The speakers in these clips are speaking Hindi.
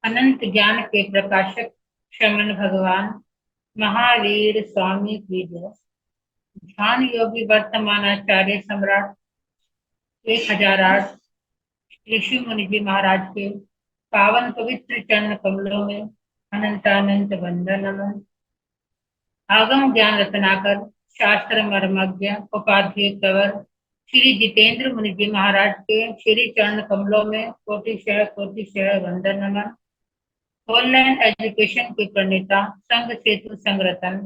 अनंत ज्ञान के प्रकाशक श्रमण भगवान महावीर स्वामी की जय। ध्यान योगी वर्तमान आचार्य सम्राट 1008 ऋषि मुनि जी महाराज के पावन पवित्र चरण कमलों में अनंतानंत वंदन नमन। आगम ज्ञान रत्नाकर शास्त्र मर्मज्ञ उपाध्याय प्रवर श्री जितेंद्र मुनि जी महाराज के श्री चरण कमलों में कोटि वंदन नमन। ऑनलाइन एजुकेशन के प्रणेता संघ सेतु संगठन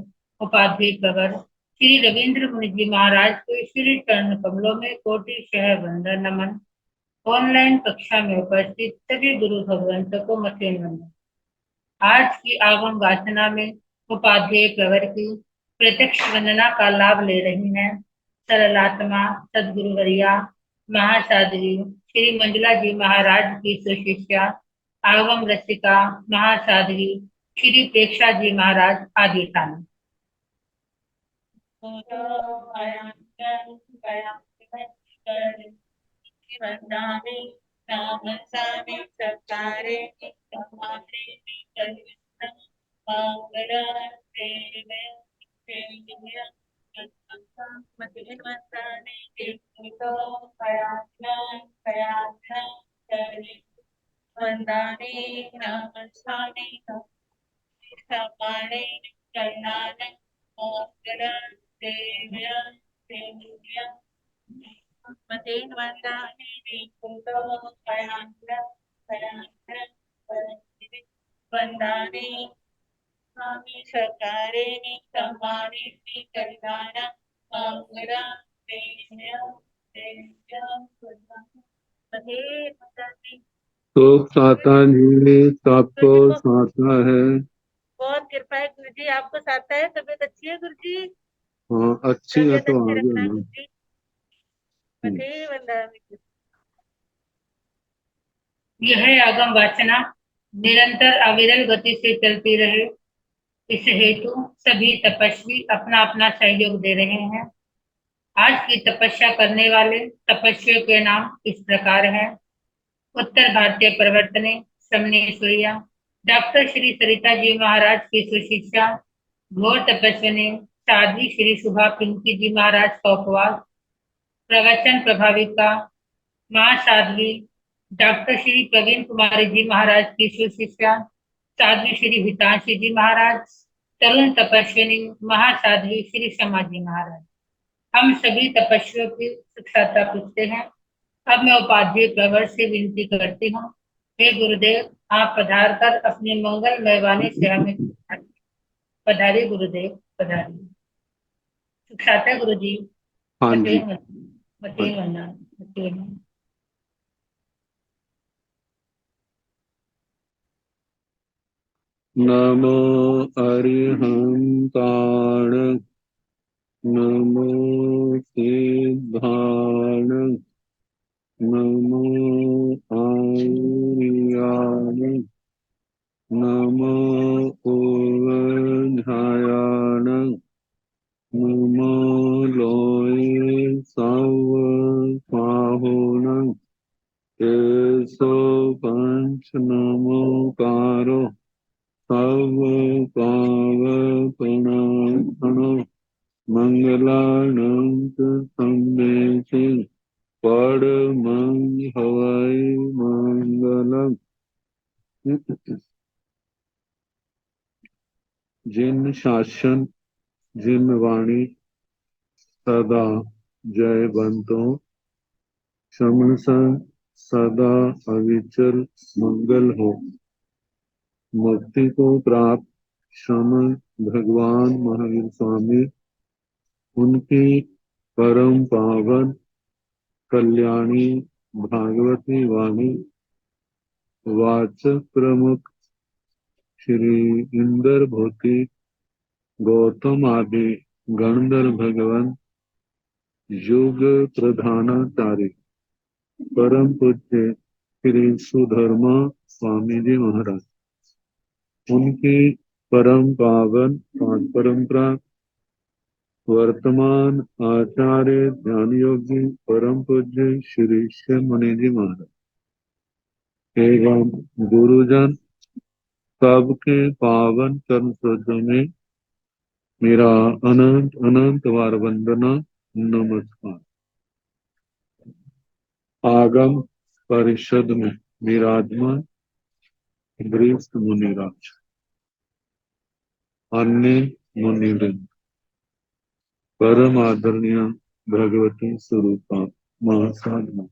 उपाध्याय प्रवर श्री रविंद्र मुनि जी महाराज के श्री चरण कमलों में कोटि वंदन नमन। ऑनलाइन कक्षा में उपस्थित सभी गुरु भगवंतों को मध्य नमन। आज की आगम वाचना में उपाध्याय प्रवर की प्रत्यक्ष वंदना का लाभ ले रही हैं सरलात्मा सदगुरु वरिया महासाध्वी श्री मंजुला जी महाराज की सुशिष्या आगम रसिका महासाध्वी श्री प्रेक्षा जी महाराज आदि स्थान। वंदाने नमस्कारे समाने करणाने मोगरण देव्य देव्य मतेन वंदाने निकुंतो कयान्द्र कयान्द्र वंदाने स्वामी सकारे समाने करणाना मोगरण देव्य देव्य मतेन वंदाने। तो साता जी सबको साता है। बहुत कृपा है गुरु जी, आपको साता है। तबीयत अच्छी है गुरु जी? हाँ अच्छी है तबीयत तो अच्छी आ रखना है गया। गुरु जी। मते वंदना। यह आगम वाचना निरंतर अविरल गति से चलती रहे, इस हेतु सभी तपस्वी अपना अपना सहयोग दे रहे हैं। आज की तपस्या करने वाले तपस्वियों के नाम इस प्रकार हैं। उत्तर भारतीय प्रवर्तने समनेश्वरिया डॉक्टर श्री सरिता जी महाराज की सुशिष्या घोर तपस्विनी साध्वी श्री शुभा पिंकी जी महाराज का उपवास प्रवचन प्रभाविका महासाध्वी डॉक्टर श्री प्रवीण कुमारी जी महाराज की सुशिष्या साध्वी श्री हितांशी जी महाराज तरुण तपस्विनी महासाध्वी श्री शमा जी महाराज। हम सभी तपस्वियों की शिक्षाता पूछते हैं। अब मैं उपाध्याय प्रवर से विनती करती हूँ, हे गुरुदेव आप पधार कर अपने मंगलमय वाणी से हमें पधारिए। गुरुदेव पधारिए। शिक्षाता गुरु जी। हाँ जी। मते वंदना। नमो अरिहंताण नमो सिद्धाण नमो आर्याण नमो ओवधायाण नमो लोये सव स्वाहोन केशो पंच नमोकारो सव पावपनात्मनो मंगलानंत संदेशे परमं हवै मंगलम्। जिन शासन जिन वाणी सदा जय बंतो शमन सदा अविचल मंगल हो। मुक्ति को प्राप्त शमन भगवान महावीर स्वामी उनकी परम पावन कल्याणी भागवती वाणी वाचक प्रमुख श्री इंदर भोति गौतम आदि गणधर भगवान युग प्रधानाचार्य परम पूज्य श्री सुधर्मा स्वामी जी महाराज उनकी परम पावन परंपरा वर्तमान आचार्य ध्यान योगी परम पूज्य श्री मुनि जी महाराज एवं गुरुजन सबके पावन चरण सरोज में मेरा अनंत अनंत बार वंदना नमस्कार। आगम परिषद में विराजमान वरिष्ठ मुनिराज, अन्य मुनिवृंद, परम आदरणीय भगवती स्वरूपा महासाधना,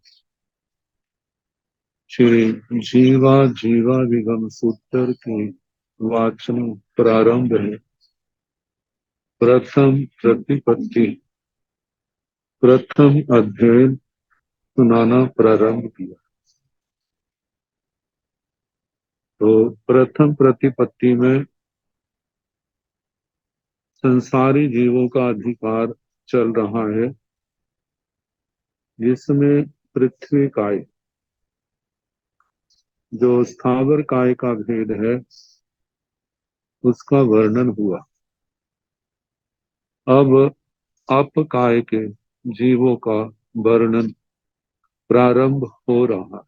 श्री जीवा जीवा विगम सूत्र के वाचन प्रारंभ है। प्रथम प्रतिपत्ति, प्रथम अध्ययन सुनाना प्रारंभ किया। तो प्रथम प्रतिपत्ति में संसारी जीवों का अधिकार चल रहा है, जिसमें पृथ्वी काय, जो स्थावर काय का भेद है, उसका वर्णन हुआ। अब अप काय के जीवों का वर्णन प्रारंभ हो रहा।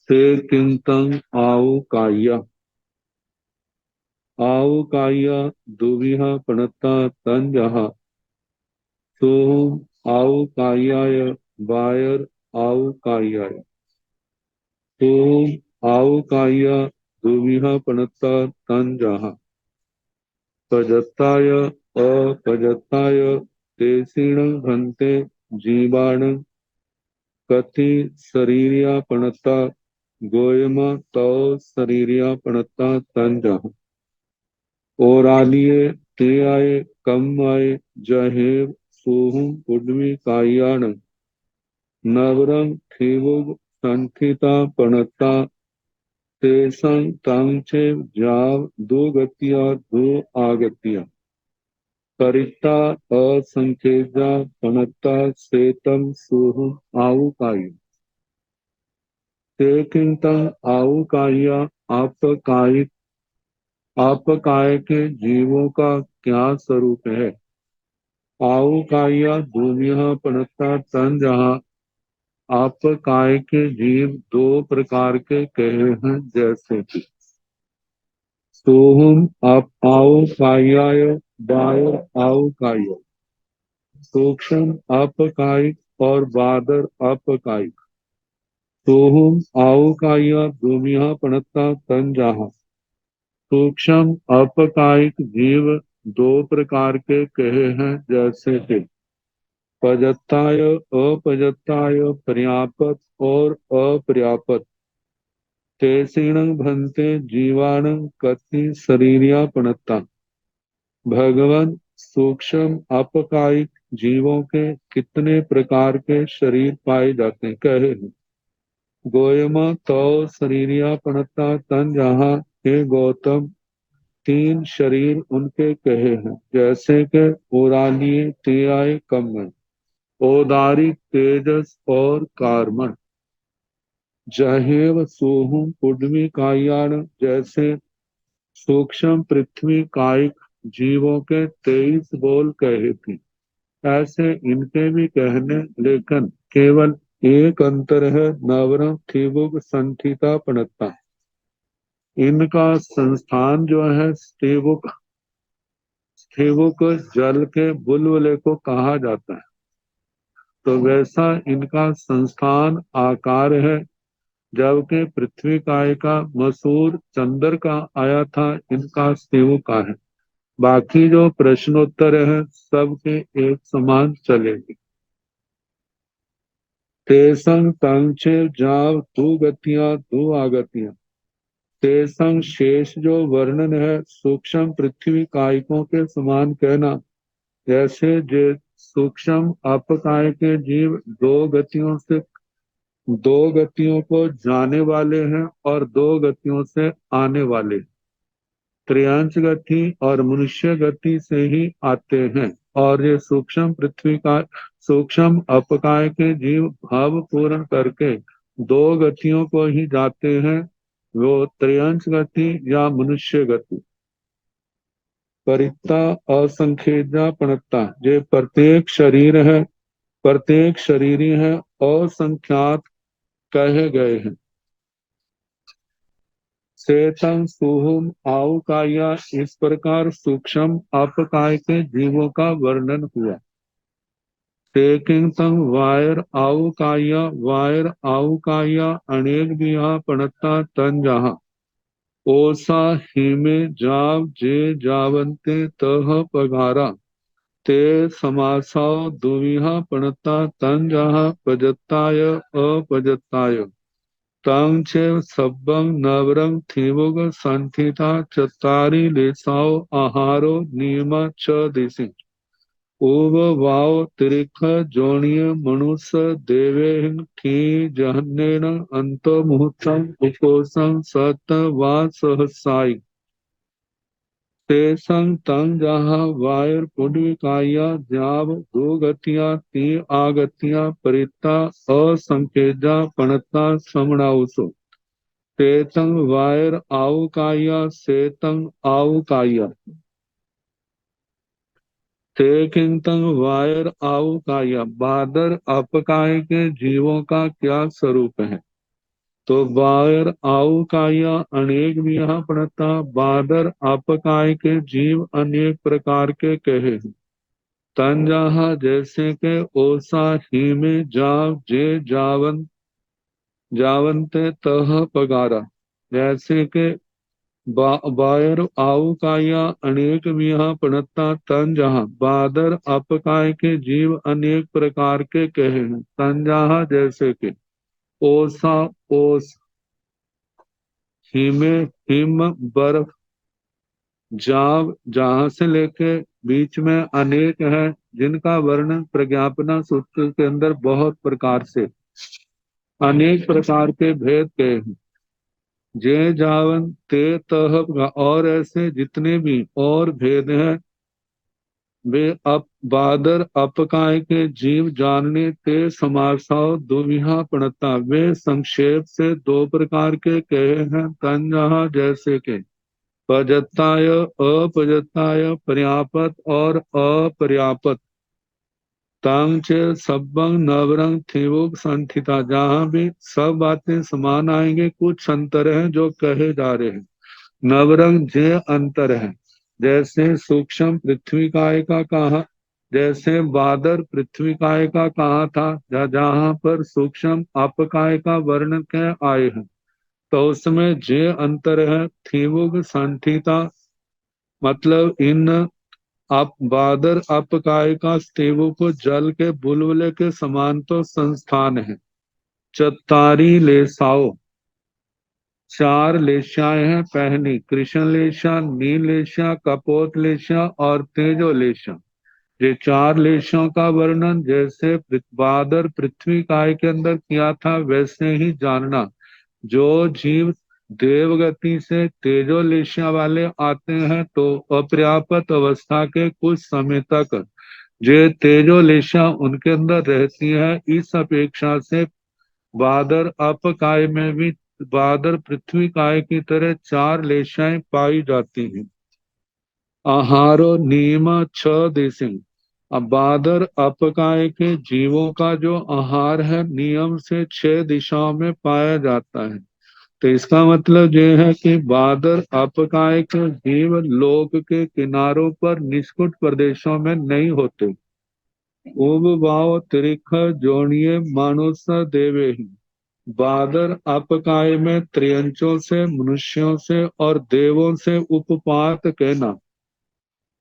ते किंतं आउ काया, आउ काया दुविहा पणता तंजहा, सोम आउ कायाय वायर आउ कायाय, सोम आउ काया दुविहा पणता तंजहा, पजत्ताय अपजत्ताय तेसीण भंते जीवाण कति शरीरिया पणता गोयमा तौ शरीरिया पणता तंजहा, और आलिए ते आए कम आए जहेव सोहम उड्मी कायाण नवरम थेवुग संथिता पणता तेसं तंचे जाव दो गतिया दो आगतिया परिता असंकेजा पणता सेतम सोहम आउ कायु, ते किंतं आउ काया आप काय के जीवों का क्या स्वरूप है। आउ काया भूमिया पणता तन, जहाँ आप काय के जीव दो प्रकार के कहे हैं, जैसे कि सोहम आप आओ कायाय वायर आओ काय, सूक्ष्म अपकायिक और बादर अपकायिक। सोहम आओ काया भूमिया पणता तन, जहाँ सूक्ष्म अपकायिक जीव दो प्रकार के कहे हैं, जैसे कि पजत्ताय अपजत्ताय, पर्यापत और अपर्यापत। तेसीण भंते जीवाण कति शरीरिया पणता, भगवान सूक्ष्म अपकायिक जीवों के कितने प्रकार के शरीर पाए जाते हैं, कहे हैं। गोयमा तो शरीरिया पणता तन, जहाँ हे गौतम तीन शरीर उनके कहे हैं, जैसे कि ओरालीय तेयाय कम्मन, औदारिक तेजस और कार्मण, जहेव सोहम पुडवी कायाण, जैसे सूक्ष्म पृथ्वी कायिक जीवों के 23 बोल कहे थे, ऐसे इनके भी कहने, लेकिन केवल एक अंतर है, नवरम थिवुग संथिता पणता। इनका संस्थान जो है स्थिवुक, स्थिवुक जल के बुलबुले को कहा जाता है, तो वैसा इनका संस्थान आकार है। जबकि पृथ्वी काय का मसूर चंद्र का आया था, इनका स्थिवुक का है। बाकी जो प्रश्नोत्तर है सबके एक समान चलेगी। तेसंग तंचे जाव दो गतियां दो आगतियां, तेसंग शेष जो वर्णन है सूक्ष्म पृथ्वी कायिकों के समान कहना, जैसे जे सूक्ष्म अपकाय के जीव दो गतियों को जाने वाले हैं और दो गतियों से आने वाले, त्रियांश गति और मनुष्य गति से ही आते हैं। और ये सूक्ष्म पृथ्वी का सूक्ष्म अपकाय के जीव भाव पूर्ण करके दो गतियों को ही जाते हैं, वो त्रियांश गति या मनुष्य गति। परिता असंख्यजा पणता, ये प्रत्येक शरीर है, प्रत्येक शरीरी है, असंख्यात कहे गए हैं। सेतम सुहुम आउकाया, इस प्रकार सूक्ष्म अपकाय के जीवों का वर्णन हुआ। तेकिंतम वायर आउकाया अनेक बिहा पणता तन जहा, ओसा हिमे जाव जे जावंते तह पगारा, ते समासाव दुविहा पणता तन जहा पजत्ताय अपजत्ताय, तंग चे सब्बं नवरंग थीवुग संथिता चतारी लेसाओ आहारो नियमा च दिशि, ओव वाव तिरिख जोनिय मनुष्य देवेहिन थी जहन्नेन अंतो मुहूर्तम उपोसं सत वा सहसाई, तेसं तंग जहा वायर पुण्यकाया जाव दो गतिया ती आगतिया परिता असंकेजा पणता समणाउसो, तेतंग वायर आउकाया सेतंग आउकाया, ते किंतंग वायर आउकाया, बादर अपकाय के जीवों का क्या स्वरूप है। तो वायर आउकाया अनेक विहा पड़ता, बादर अपकाय के जीव अनेक प्रकार के कहे हैं। तंजाहा जैसे के ओसा ही में जाव जे जावंते तह पगारा, जैसे के बायर आउकाया अनेक विहा पड़ता तन जहा, बादर अपकाय के जीव अनेक प्रकार के कहे हैं। तंजाहा जैसे के ओसा ओस, हिमे हिम बर्फ, जाव जहां से लेके बीच में अनेक है, जिनका वर्णन प्रज्ञापना सूत्र के अंदर बहुत प्रकार से अनेक प्रकार के भेद कहे हैं। जे जावन ते तह, और ऐसे जितने भी और भेद हैं, वे बादर अपकाय के जीव जानने ते समासाव दुविहा पणता, वे संक्षेप से दो प्रकार के कहे हैं। तंजहा जैसे के पजत्ताय अपजत्ताय, पर्यापत और अपर्यापत, तांग चे सब्बंग नवरंग थिवुक संठिता, जहां भी सब बातें समान आएंगे, कुछ अंतर हैं जो कहे जा रहे हैं। नवरंग जे अंतर है, जैसे सूक्ष्म पृथ्वी काय का कहा, जैसे बादर पृथ्वी काय का कहा था, जहां पर सूक्ष्म अपकाय का वर्णन के आए हैं, तो उसमें जे अंतर है। थीवुग संठिता मतलब इन आप बादर अपकाय का स्तेवों को जल के बुलबुले के समान तो संस्थान है। चतारी लेसाओ, चार लेशाएं हैं। पहली कृष्ण लेशा, नील लेशा, कपोत लेशा और तेजो लेशा। ये चार लेशों का वर्णन जैसे बादर पृथ्वी काय के अंदर किया था, वैसे ही जानना। जो जीव देवगति से तेजोलेशिया वाले आते हैं, तो अपर्याप्त अवस्था के कुछ समय तक जो तेजोलेशिया उनके अंदर रहती है, इस अपेक्षा से बादर अपकाय में भी बादर पृथ्वी काय की तरह चार लेशाएं पाई जाती हैं। आहारो नियम छ देसिंग, अब बादर अपकाय के जीवों का जो आहार है, नियम से 6 दिशाओं में पाया जाता है। तो इसका मतलब ये है कि बादर अपकाय के जीव लोक के किनारों पर निष्कुट प्रदेशों में नहीं होते। उब भाव त्रिख जोड़िए मानुष देवे ही, बादर अपकाय में त्रियंचों से, मनुष्यों से और देवों से उपपात कहना।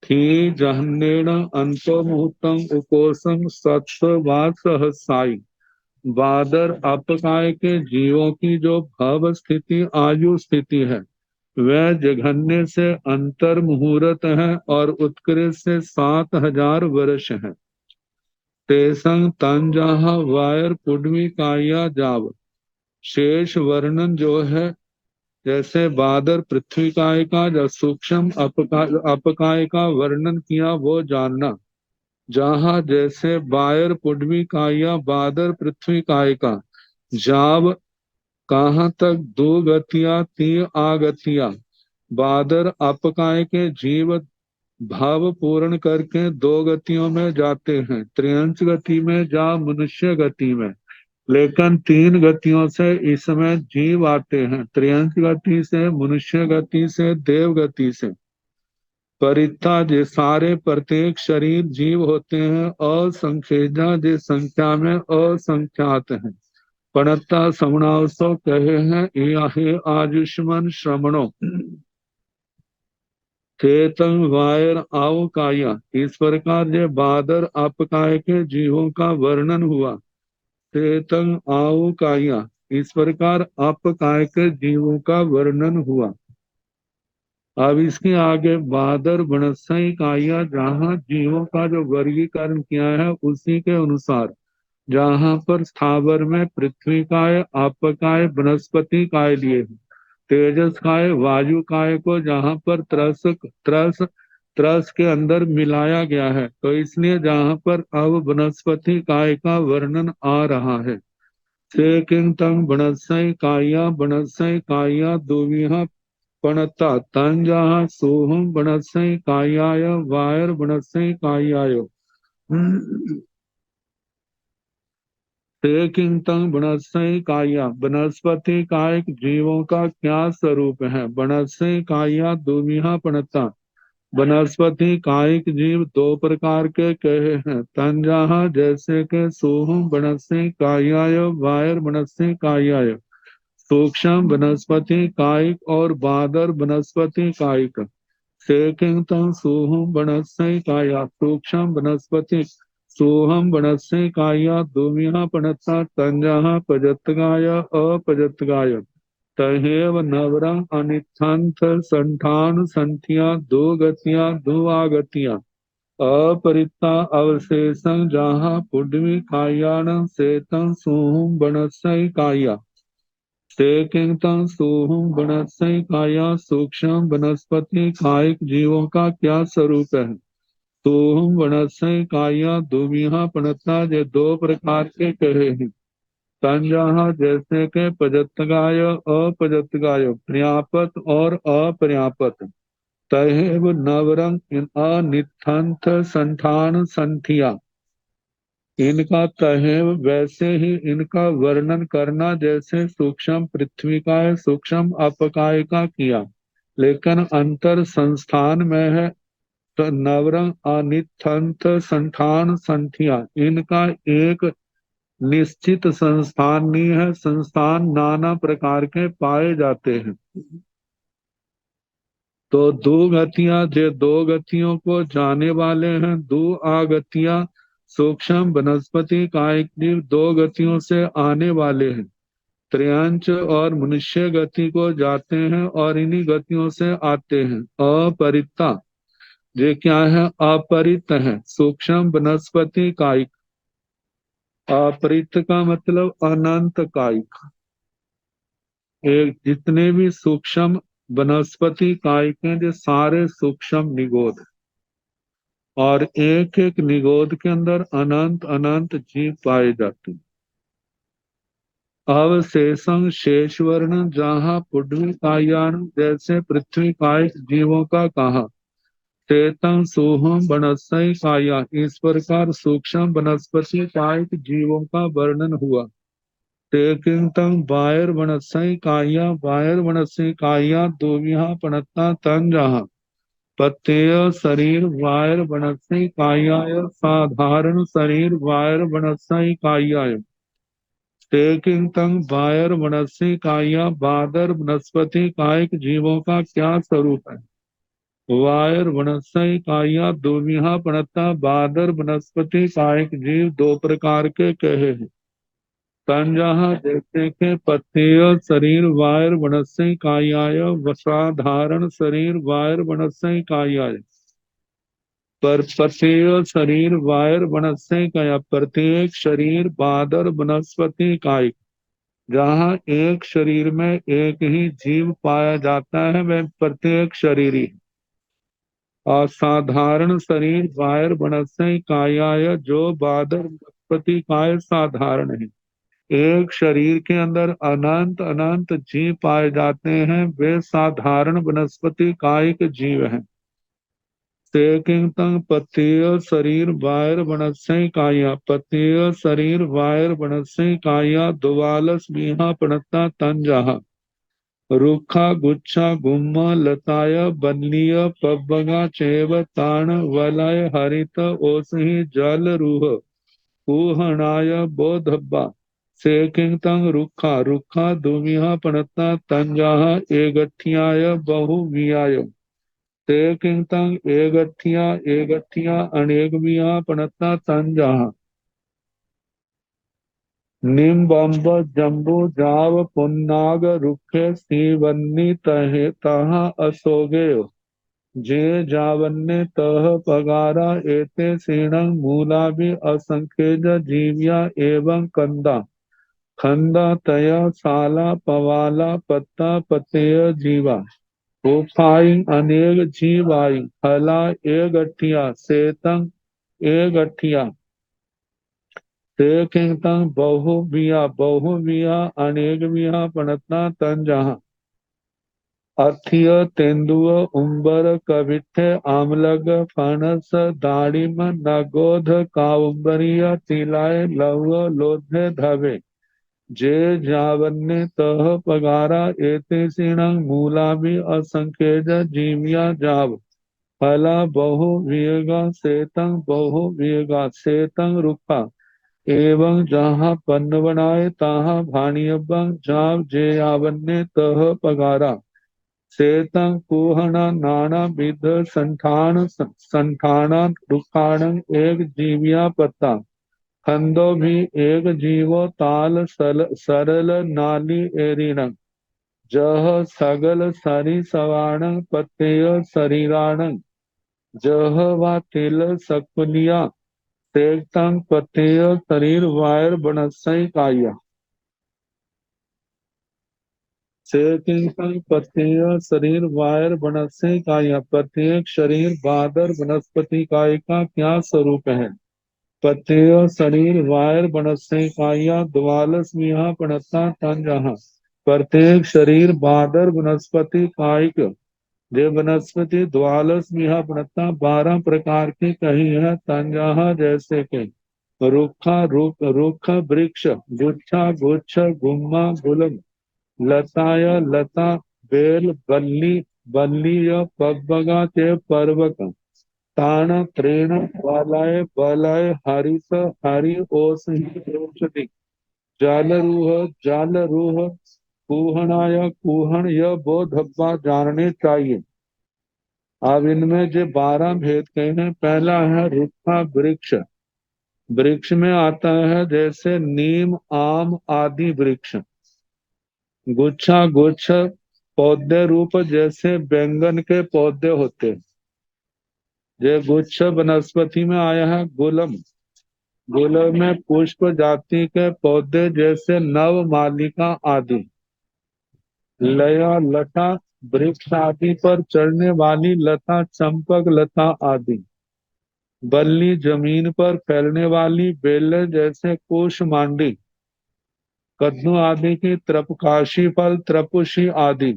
थी जहन्नेण अंतो मुहूर्तम उपोषम सत्व वास सहसाई, बादर अपकाय के जीवों की जो भव स्थिति आयु स्थिति है, वह जघन्य से अंतर मुहूर्त है और उत्कृष्ट से 7,000 वर्ष है। तेसंग तंजाहा वायर पुडवी काया जाव, शेष वर्णन जो है, जैसे बादर पृथ्वी काय का जो सूक्ष्म अपकाय का वर्णन किया, वो जानना। जहां जैसे बायर पुडवी काया बादर पृथ्वी काय का, जाव कहाँ तक दो गतियां ती आगतियां, बादर अपकाय के जीव भाव पूर्ण करके दो गतियों में जाते हैं। त्रियंश गति में जा मनुष्य गति में, लेकिन तीन गतियों से इसमें जीव आते हैं, त्रियंश गति से, मनुष्य गति से, देव गति से। परित्था जे सारे प्रत्येक शरीर जीव होते हैं, असंख्येजा जे संख्या में असंख्यात हैं। पणत्ता समणावसो कहे हैं, हे आयुष्मान श्रमणों, चेतन वायर आओ काया। इस प्रकार जे बादर अपकाय के जीवों का वर्णन हुआ। चेतन आओ काया, इस प्रकार अपकाय के जीवों का वर्णन हुआ। अब इसके आगे बादर वनस्यी काया, जहाँ जीवों का जो वर्गीकरण किया है उसी के अनुसार, जहाँ पर स्थावर में पृथ्वी काय, आपकाय, वनस्पति काय लिए हैं। तेजस काय, वायु काय को जहाँ पर त्रस त्रस के अंदर मिलाया गया है, तो इसलिए जहाँ पर अब वनस्पति काय का वर्णन आ रहा है। से किंग तंग वनस्यी काया दुविहा पणता तन जहाँ सोहम वनस्यी कायाय वायर वनस्यी कायाय। किंतंग वनस्यी काया, वनस्पति कायिक जीवों का क्या स्वरूप है। वनस्यी काया दुविहा पणता, वनस्पति कायिक जीव दो प्रकार के कहे हैं। तंजाहा जैसे के सोहम वनस्यी कायाय वायर वनस्यी कायाय, सूक्ष्म वनस्पति कायिक और बादर वनस्पति कायिक। सेकिंग सोहम वनस्यी काया, सूक्ष्म वनस्पति सोहम वनस्यी काया दुमिहा पणता तंजहा पजतगाय अपजतगाय। तहेव नवरंग अनिथंथ संठान संथिया दो गतियां दो आगतियां। अपरिता अवशेषं जहाँ पुडवी कायान सेतं सोहम वनस्यी काया। सेकिंग सोहम वनस्यी काया, सूक्ष्म वनस्पति कायिक जीवों का क्या स्वरूप है। सोहम वनस्यी काया दुविहा पणता, जे दो प्रकार के कहे हैं। तंजहा जैसे के पजतगाय अपजतगाय, पर्यापत और अपर्यापत। तहेव नवरंग अनिथंथ संठान संठिया, इनका तहेव वैसे ही इनका वर्णन करना जैसे सूक्ष्म पृथ्वी का है, सूक्ष्म अपकाय का किया, लेकिन अंतर संस्थान में है। तो नवरंग अनिथंथ संठान संठिया, इनका एक निश्चित संस्थान नहीं है, संस्थान नाना प्रकार के पाए जाते हैं। तो दो गतियां जो दो गतियों को जाने वाले हैं, दो आगतियां सूक्ष्म वनस्पति कायिक जीव दो गतियों से आने वाले हैं। त्रियांश और मनुष्य गति को जाते हैं और इन्हीं गतियों से आते हैं। अपरिता ये क्या है, अपरित है, सूक्ष्म वनस्पति कायिक। अपरित का मतलब अनंत कायिक। एक जितने भी सूक्ष्म वनस्पति कायिक हैं, जो सारे सूक्ष्म निगोद हैं। और एक एक निगोद के अंदर अनंत अनंत जीव पाए जाते हैं। अवशेषं शेष वर्ण, जहाँ पुडवी कायान जैसे पृथ्वी कायिक जीवों का कहा। चेतन सोहम वनस्यी काया, इस प्रकार सूक्ष्म वनस्पति कायिक जीवों का वर्णन हुआ। तेकिंतम वायर वनस्यी काया, वायर वनस्यी काया दुविहा पणता तन जहाँ प्रत्यय शरीर वायर वनस्यी कायाय, साधारण शरीर वायर वनस्यी कायाय। तेकिंतम वायर वनस्यी काया, बादर वनस्पति कायिक जीवों का क्या स्वरूप है। वायर वनस्यी काया दुविहा पणता, बादर वनस्पति कायिक जीव दो प्रकार के कहे हैं। तंजहा जैसे के पथेय शरीर वायर वनस्यी कायाय, वसाधारण शरीर वायर वनस्यी कायाय। पर पथेय शरीर वायर वनस्यी काया, प्रत्येक शरीर बादर वनस्पति कायिक। जहाँ एक शरीर में एक ही जीव पाया जाता है, वह प्रत्येक शरीरी। असाधारण शरीर वायर वनस्यी कायाय, जो बादर वनस्पति काय साधारण है। एक शरीर के अंदर अनंत अनंत जीव पाए जाते हैं, वे साधारण वनस्पति कायिक जीव हैं। सेकिंग तंग पतेय शरीर वायर बनस्य काया पतेय शरीर वायर बनस्य काया दुवालस बीहा पणता तंजाहा रुखा गुच्छा गुम्मा लताय बल्लीय पब्बगा चेव ताण वलय हरित ओसहि जल रूह पूहणाय बोधब्बा सेकिंग तंग रुखा रुखा दुमिहा पणता तंजाहा एगठियाय बहु वियाय सेकिंग तंग एगठिया अनेक विहा पणता तंजाहा निम्बम्ब जम्बू जाव पुन्नाग रुखे सीवन्नी तहे तहा असोगे जे जावन्ने तह पगारा एते सीणं मूला भी असंख्यज जीव्या एवं कंदा खंदा तया साला पवाला पत्ता पतेय जीवा उपाई अनेक जीवाई हला ए गठिया सेतंग ए गठिया सेकिंग बहु बिया अनेक बिया पणतना तंजहा अर्थिय तेंदुअ उम्बर कविठे आमलग फणस दाड़िम नगोध काउंबरिया तिलाय लव लोधे धवे जे जावन्ने तह पगारा एते सिणं मूलाभि असंख्यज जीविया जाव फला बहु वियगा सेतंग रुखा एवं जहाँ पन्न बनाए तहाँ भाणियबं जाव जे आवन्ने तह पगारा सेतं कुहना नाना विध संठाना दुखाण एक जीविया पत्ता खंदो भी एक जीवो ताल सरल नाली एरिण जह सगल सरी सवाण पतेय शरीराण जह वा तिल सकुलिया तेक्तंग पतेय शरीर वायर बनसई काया सेकिंग पतेय शरीर वायर बनसई काया प्रत्येक शरीर बादर वनस्पति काय का क्या स्वरूप है पतेय शरीर वायर बनसई काया द्वालस मिहा पणता तंजहा प्रत्येक शरीर बादर वनस्पति कायिक जे वनस्पति द्वालस मिहा पणता 12 प्रकार की कही है तंजहा जैसे के रुखा रुख वृक्ष गुच्छा गुच्छ गुम्मा गुलम लताय लता बेल बल्ली बल्लीय पब्बगा के पर्वक ताण तृण बलय बलय हरित हरि ओस औषधि जल रूह कुहणाय कुहण यह बोधब्बा जानने चाहिए। अब इनमें जो 12 भेद कहे हैं पहला है रुखा वृक्ष वृक्ष में आता है जैसे नीम आम आदि वृक्ष गुच्छा गुच्छ पौधे रूप जैसे बैंगन के पौधे होते ये गुच्छ वनस्पति में आया है गुलम गुलम में पुष्प जाति के पौधे जैसे नव मालिका आदि लया लता वृक्ष आदि पर चढ़ने वाली लता चंपक लता आदि बल्ली जमीन पर फैलने वाली बेलें जैसे कुश मांडी कद्दू आदि की त्रपकाशी फल त्रपुशी आदि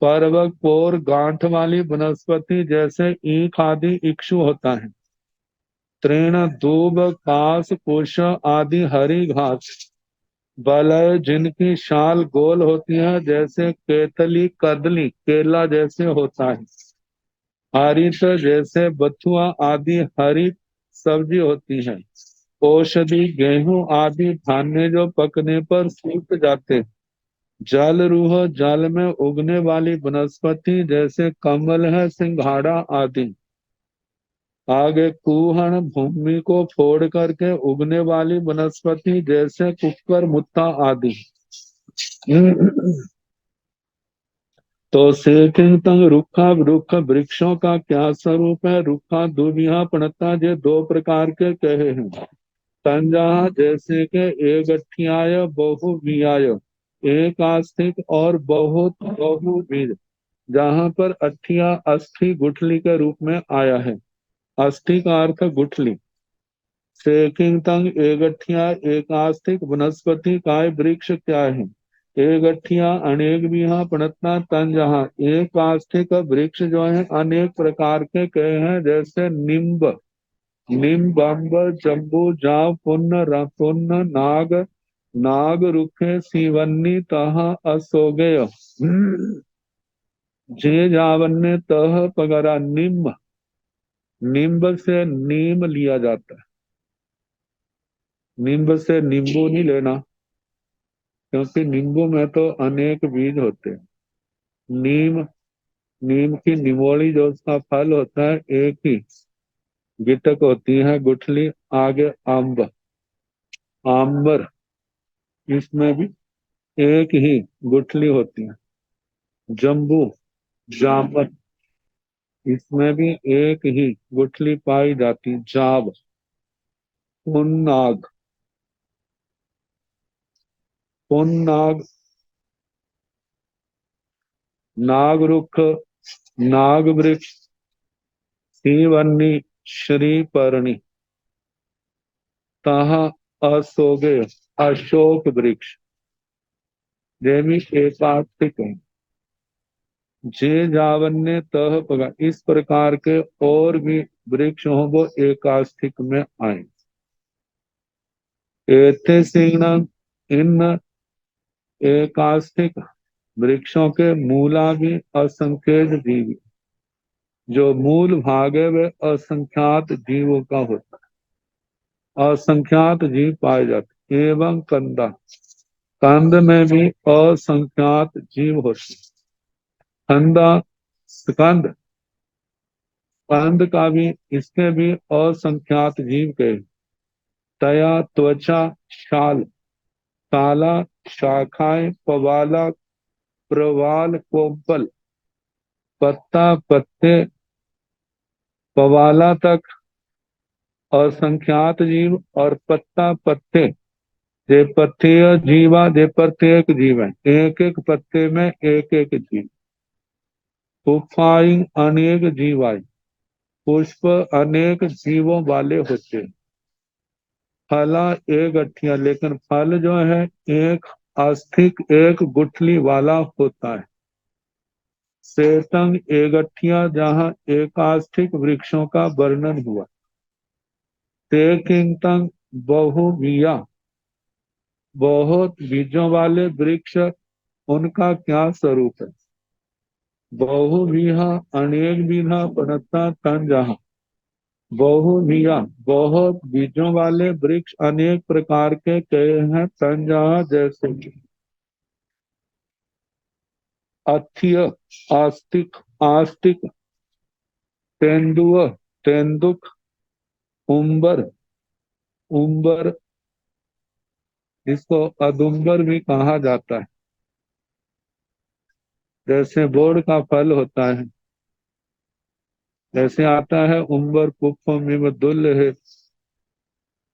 पर्वक पोर गांठ वाली वनस्पति जैसे ईख आदि इक्षु होता है तृण दूब कास कुश आदि हरी घास बलय जिनकी शाल गोल होती है जैसे केतली कदली केला जैसे होता है हरित जैसे बथुआ आदि हरी सब्जी होती है औषधि गेहूं आदि धान्य जो पकने पर सूख जाते हैं जल रूह जल में उगने वाली वनस्पति जैसे कमल है सिंघाड़ा आदि आगे कुहण भूमि को फोड़ करके उगने वाली वनस्पति जैसे कुक्कर मुत्ता आदि तो सेकिंग तंग रुखा रुख वृक्षों का क्या स्वरूप है रुखा दुबिया पणता जे 2 प्रकार के कहे हैं तंजा जैसे के एकठियाय बहुवियाय एक आस्तिक और बहुत बहुविध जहाँ पर अठिया अस्थि गुठली के रूप में आया है अस्थि का अर्थ गुठली सेकिंग तंग एकठिया एक आस्तिक वनस्पति काय वृक्ष क्या है एक गठिया अनेक बीहा पनतना तन जहाँ। एक आस्थिक वृक्ष जो है अनेक प्रकार के कहे हैं, जैसे निम्ब, निम्ब, अम्बर, जम्बू, जाव, पुन्न, पुन्न, नाग, नाग रुखे, सीवन्नी, तह असोगय, जे जावन्य तह पगरा। निम्ब, निम्ब से नीम लिया जाता है, नींब से नींबू नहीं लेना, क्योंकि नींबू में तो अनेक बीज होते हैं। नीम, नीम की निमोली जो उसका फल होता है एक ही, गिटक होती है गुठली। आगे अम्ब, आम्बर, इसमें भी एक ही गुठली होती है। जम्बू, जामन, इसमें भी एक ही गुठली पाई जाती। जाव, पुन्नाग, पुन्नाग, नागरुख, नाग वृक्ष, सीवन्नी, श्रीपर्णी, तहा असोगे, अशोक वृक्ष, देवी एकात्मिक है। जे जावन्य तह पगा, इस प्रकार के और भी वृक्ष हों वो एकास्थिक में आए। एथे सिंह, इन एकास्थिक वृक्षों के मूला भी असंख्य जीव, जो मूल भाग है वह असंख्यात जीवों का होता है, असंख्यात जीव पाए जाते। एवं कंदा, कंद में भी असंख्यात जीव होते। कंदा, स्कंद, कंद का भी, इसके भी असंख्यात जीव के। तया त्वचा, शाल, ताला, शाखाएं, पवाला, प्रवाल, कोपल, पत्ता, पत्ते, पवाला तक असंख्यात जीव, और पत्ता, पत्ते, जे पत्तीय जीवा, जे प्रत्येक जीव है, एक एक पत्ते में एक एक जीव। पुष्पाई, अनेक जीवाई, पुष्प अनेक जीवों वाले होते हैं। फला एक गठिया, लेकिन फल जो है एक आस्थिक, एक गुठली वाला होता है। सेतंग एक गठिया, जहाँ एक आस्थिक वृक्षों का वर्णन हुआ। ते किंतंग बहुविया, बहुत बीजों वाले वृक्ष, उनका क्या स्वरूप है। बहुविहा, अनेक विधा पनता तन जहाँ। बहुविया, बहुत बीजों वाले वृक्ष अनेक प्रकार के कहे हैं तन जहाँ, जैसे कि अथिय, आस्तिक, आस्तिक, तेंदुआ, तेंदुक, उम्बर, उम्बर, इसको अदुम्बर भी कहा जाता है। जैसे बोर्ड का फल होता है, जैसे आता है उम्बर पुष्प में दुल्ल है,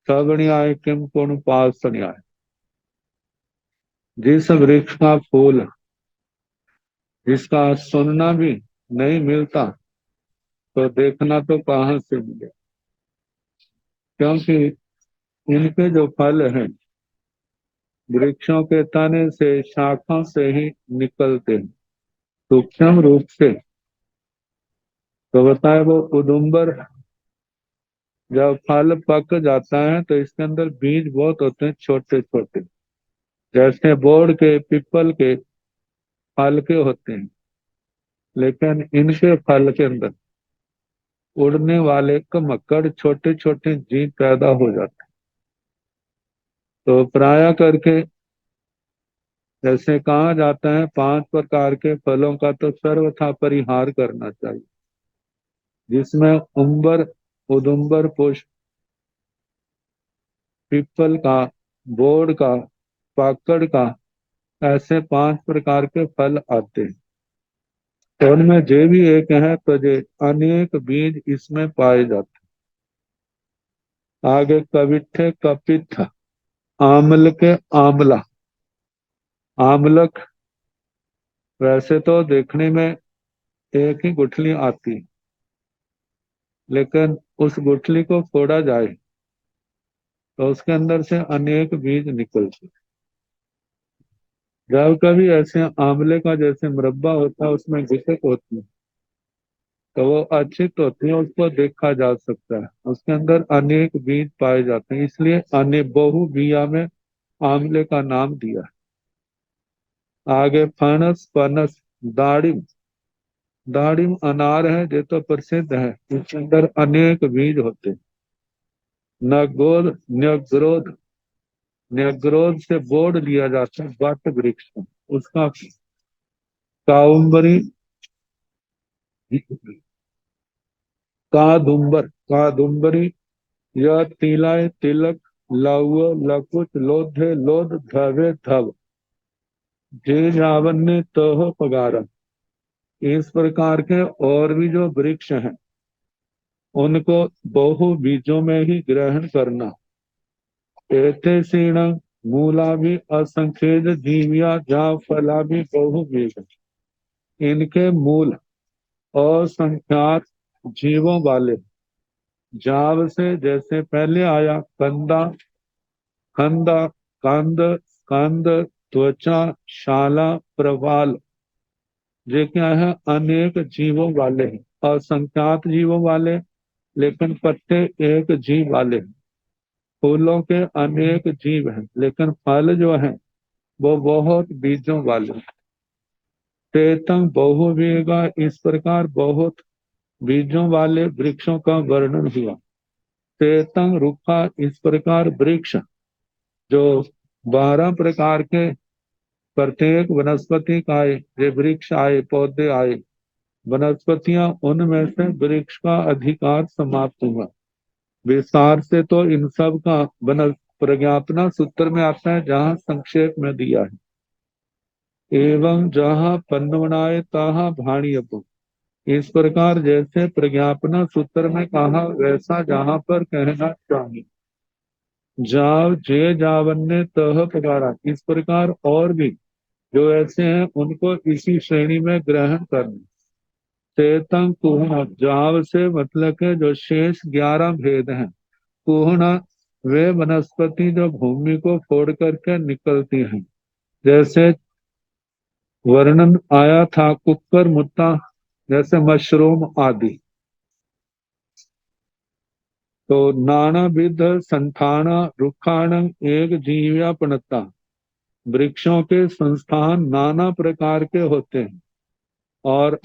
सगणियाय किम पुन पासणियाय। जिस वृक्ष का फूल, जिसका सुनना भी नहीं मिलता, तो देखना तो कहाँ से मिले, क्योंकि इनके जो फल हैं वृक्षों के तने से, शाखा से ही निकलते हैं सूक्ष्म रूप से। तो बताए वो उदुम्बर, जब फल पक जाता है तो इसके अंदर बीज बहुत होते हैं, छोटे छोटे, जैसे बोर्ड के, पीपल के फल के होते हैं, लेकिन इनके फल के अंदर उड़ने वाले कमक्कड़, छोटे छोटे जीव पैदा हो जाते हैं। तो प्राय करके जैसे कहा जाता है 5 प्रकार के फलों का तो सर्वथा परिहार करना चाहिए, जिसमें उम्बर, उदुम्बर पुष्प, पीपल का, बोड़ का, पाकड़ का, ऐसे 5 प्रकार के फल आते हैं। तो उनमें जे भी एक है तो जे अनेक बीज इसमें पाए जाते हैं। आगे कविठे, कपित्थ, आमल के, आमला, आमलक, वैसे तो देखने में एक ही गुठली आती है, लेकिन उस गुठली को फोड़ा जाए तो उसके अंदर से अनेक बीज निकलते हैं। जब कभी ऐसे आंवले का जैसे मुरब्बा होता है उसमें घिसक होती है तो वो अच्छित होती है, उसको देखा जा सकता है, उसके अंदर अनेक बीज पाए जाते हैं, इसलिए अने बहु बिया में आंवले का नाम दिया है। आगे फणस पनस दाड़िम, दाड़िम अनार है जो तो प्रसिद्ध है, इसके अंदर अनेक बीज होते हैं। नगोद न्यग्रोध, न्यग्रोध से बोर्ड लिया जाता है वट वृक्ष का, उसका काउम्बरी, कादुम्बर, कादुम्बरी, यह तिलाय तिलक, लौह लकुच लोधे लोध धवे धव, जे जावन्य तह पगारा। इस प्रकार के और भी जो वृक्ष हैं उनको बहु बीजों में ही ग्रहण करना। एते सीण मूला भी असंखेद जीविया जा फला भी बहु बीज, इनके मूल असंख्यात जीवों वाले, जाव से जैसे पहले आया कंदा, खंदा, कंद, कंद, त्वचा, शाला, प्रवाल, ये क्या है, अनेक जीवों वाले हैं, असंख्यात जीवों वाले, लेकिन पत्ते एक जीव वाले हैं। फूलों के अनेक जीव हैं लेकिन फल जो है वो बहुत बीजों वाले हैं। तेतंग बहुवेगा, इस प्रकार बहुत बीजों वाले वृक्षों का वर्णन हुआ। तेतंग रुखा, इस प्रकार वृक्ष जो 12 प्रकार के प्रत्येक वनस्पति का आए, ये वृक्ष आए, पौधे आए, वनस्पतियां, उनमें से वृक्ष का अधिकार समाप्त हुआ। विस्तार से तो इन सब का वन प्रज्ञापना सूत्र में आता है जहां संक्षेप में दिया है। एवं जहां पन्नवनाय तहा भाणियपु, इस प्रकार जैसे प्रज्ञापना सूत्र में कहा वैसा जहां पर कहना चाहिए। जाव जे जावन्य तह पगारा, इस प्रकार और भी जो ऐसे हैं उनको इसी श्रेणी में ग्रहण करना। तेतंग कुहना, जाव से मतलब के जो शेष 11 भेद हैं। कुहना वे वनस्पति जो भूमि को फोड़ करके निकलती हैं, जैसे वर्णन आया था कुकर मुत्ता, जैसे मशरूम आदि। तो नाना विध संस्थाना रुखाण एक जीव्या पणता, वृक्षों के संस्थान नाना प्रकार के होते हैं और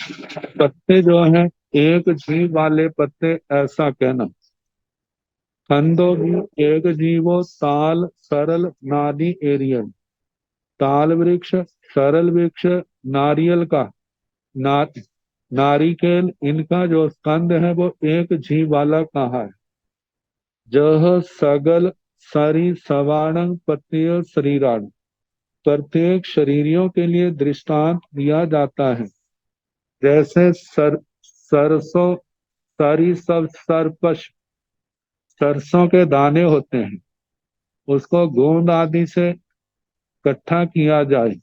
पत्ते जो हैं एक जीव वाले पत्ते, ऐसा कहना। खंडो भी एक जीवो ताल सरल नादी एरियल, ताल वृक्ष, सरल वृक्ष, नारियल का ना, नारिकेल, इनका जो स्कंद है वो एक जीव वाला कहा है। जह सगल सरी सवाणं पत्य शरीराण, प्रत्येक शरीरियों के लिए दृष्टांत दिया जाता है। जैसे सरसों, सारी सब सरपश, सरसों के दाने होते हैं, उसको गोंद आदि से इकट्ठा किया जाए,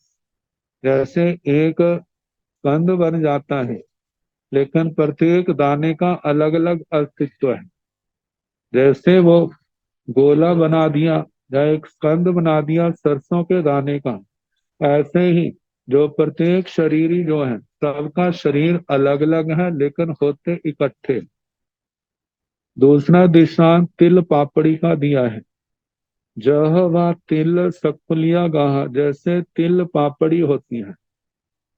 जैसे एक कंद बन जाता है, लेकिन प्रत्येक दाने का अलग अलग अस्तित्व है। जैसे वो गोला बना दिया या एक कंद बना दिया सरसों के दाने का, ऐसे ही जो प्रत्येक शरीरी जो है सबका शरीर अलग अलग है लेकिन होते इकट्ठे। दूसरा दृष्टांत तिल पापड़ी का दिया है। जह व तिल सकुलिया गाह, जैसे तिल पापड़ी होती है,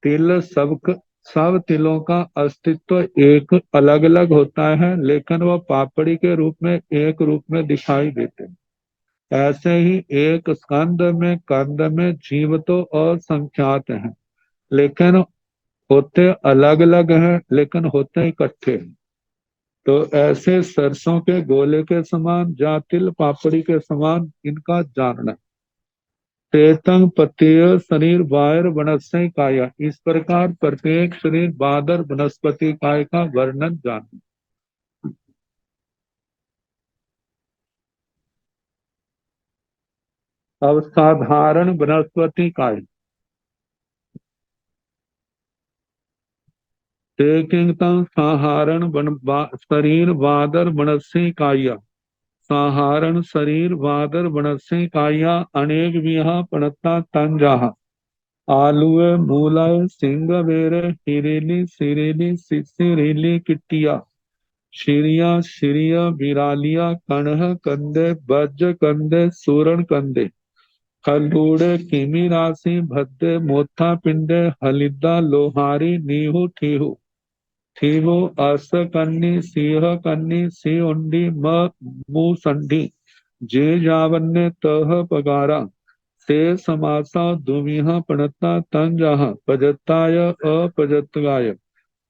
तिल सब तिलों का अस्तित्व एक अलग अलग होता है लेकिन वह पापड़ी के रूप में एक रूप में दिखाई देते हैं। ऐसे ही एक स्कंद में कंद में जीव तो असंख्यात हैं लेकिन होते अलग अलग हैं लेकिन होते इकट्ठे हैं। तो ऐसे सरसों के गोले के समान या तिल पापड़ी के समान इनका जानना। तेतंग पतेय शरीर वायर वनस्पति काया, इस प्रकार प्रत्येक शरीर बादर वनस्पति काय का वर्णन जानना। अब साधारण वनस्पति काय, तेकिंगतम साधारण शरीर बादर वनस्पति काया, साधारण शरीर बादर वनस्पति काया अनेक विहा पणता तंजाहा। आलुए मूलाए सिंग बेरे हिरेली सिरेली सिसिरेली किट्टिया शिरिया शिरिया बिरालिया कणह कंदे बज कंदे सूरण कंदे खलूड़े किमी राशि भद्दे मोथा पिंडे हलिदा लोहारी नीहू ठीहू थीवो अस कन्नी सिंह कन्नी सी उंडी म मूसंडी जे जावन्ने तह पगारा से समासा दुमिहा पणता तन जहा पजताय अपजतगाय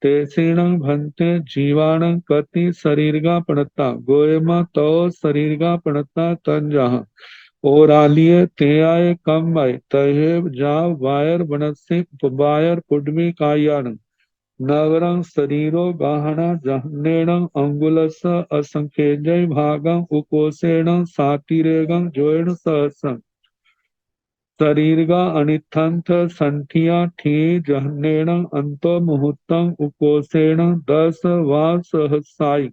तेसीणं भंते जीवाणं कति शरीरगा पणता गोयमा तो शरीरगा पणता तन जहा ओरालिए ते आए कम आए तहे जा वायर बनस्य वायर पुडमी कायान नवरं शरीरो गहना जहनेन अंगुलस असंख्यजय भागं उकोसेण सातिरेगं जोयण सहस्रं शरीरगा अनिथंथ संठिया ठी जहनेन अंतो मुहूर्तं उकोसेण दस वा सहसाई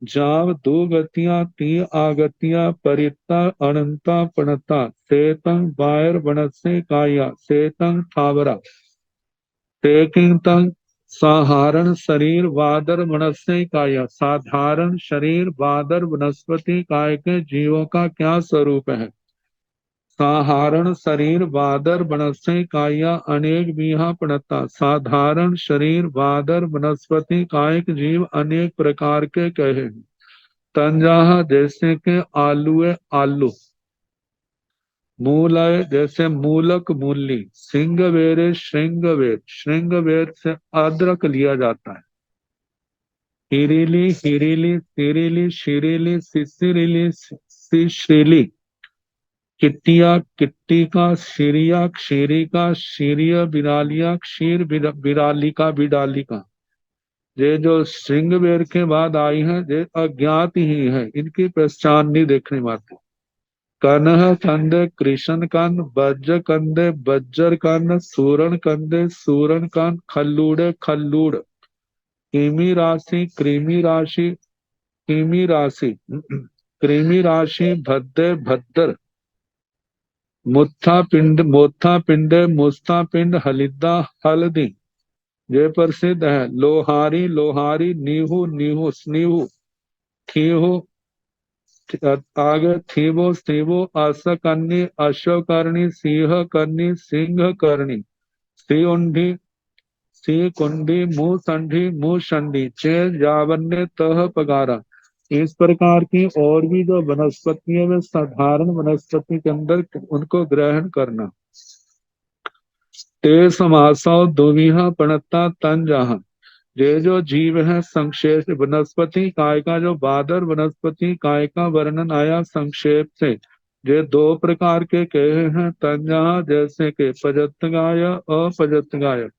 जाव दो गतियां ती आगतियां परिता अनंता पणता सेतं वायर बनस्य काया सेतं थावरा तेकिंतं साधारण शरीर वादर वनस्पति काया साधारण शरीर वादर वनस्पति काय के जीवों का क्या स्वरूप है साधारण शरीर वादर वनस्पति काया अनेक बीहा पड़ता साधारण शरीर वादर वनस्पति कायक जीव अनेक प्रकार के कहे तंजाह जैसे के आलूए आलू मूलय जैसे मूलक मूली सिंग वेरे श्रृंग वेर से अदरक लिया जाता है हिरीली हिरीली तिरीली शिरीली सिसिरीली सिश्रीली किट्टिया किट्टी का शिरिया क्षीरी का शीरिया बिरालिया क्षीर बिराली का बिडाली का ये जो श्रृंग वेर के बाद आई है ये अज्ञात ही है इनकी पहचान नहीं देखने पाती कनह कंदे कृष्ण कान बज्र कंदे बज्जर कान सूरण कान खल्लूड़े खल्लूड़ कृमि राशि कृमि राशि भद्दे भद्दर मोथा पिंडे मुस्ता पिंड हलिदा हल्दी ये प्रसिद्ध है लोहारी लोहारी नीहू नीहू स्नीहू थीहू आगे थीवो स्थीवो असकन्नी अश्वकर्णी सिंह कर्णी सिंह कर्णी श्रीउंडी सी कुंडी मुंह संडी चे जावन्य तह पगारा इस प्रकार की और भी जो वनस्पति है वे साधारण वनस्पति के अंदर उनको ग्रहण करना ते समासो दुविहा पणता तन जहा ये जो जीव है संक्षेप वनस्पति काय का जो बादर वनस्पति काय का वर्णन आया संक्षेप से ये दो प्रकार के कहे हैं तंजहा जैसे के पजत गाय अपजत गाय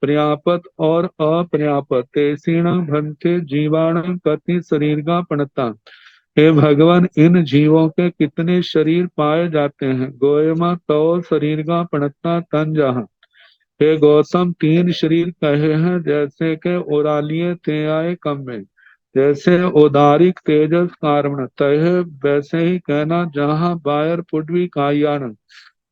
पर्यापत और अपर्यापत तेसीण भंते जीवाण कति शरीर का पणता हे भगवान इन जीवों के कितने शरीर पाए जाते हैं गोयमा तो शरीर का पणता तंजहा हे गौतम तीन शरीर कहे हैं जैसे के ओरालिये ते आए कम में जैसे उदारिक तेजस कारण तय वैसे ही कहना जहाँ बायर पृथ्वी कायान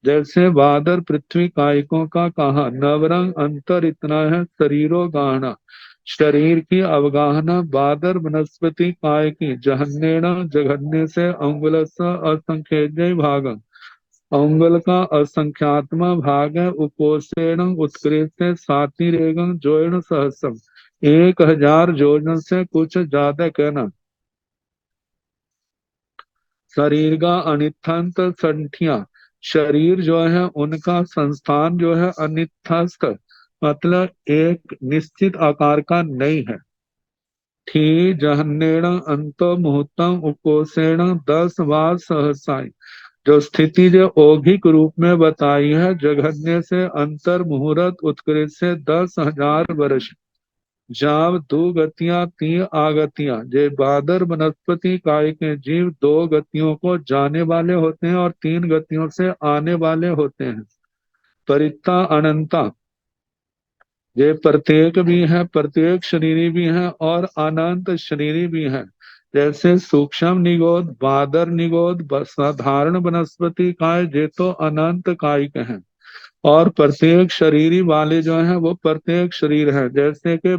जैसे बादर पृथ्वी कायकों का कहा नवरंग अंतर इतना है शरीरों गाहना शरीर की अवगाहना बादर वनस्पति काय की जहन्नेना जघन्य से अंगुलस असंख्य भाग अंगुल का असंख्यात्मा भाग है उपोषण उत्कृष्ट साति रेगन जोन सहस्म 1000 जोजन से कुछ ज्यादा कहना शरीर का अनिथंत संठिया शरीर जो है उनका संस्थान जो है अनिथस्त मतलब एक निश्चित आकार का नहीं है थी जहन्नेण अंतो मुहूर्तम उपोषण 10 वार सहसाई जो स्थिति जो औगिक रूप में बताई है जघन्य से अंतर मुहूर्त उत्कृष्ट से 10,000 वर्ष जाव दो गतियां तीन आगतियां जे बादर वनस्पति काय के जीव दो गतियों को जाने वाले होते हैं और तीन गतियों से आने वाले होते हैं परिता अनंता ये प्रत्येक भी है प्रत्येक शरीरी भी है और अनंत शरीरी भी है जैसे सूक्ष्म निगोद बादर निगोद साधारण वनस्पति काय जे तो अनंत कायिक हैं और प्रत्येक शरीरी वाले जो है वो प्रत्येक शरीर है। जैसे कि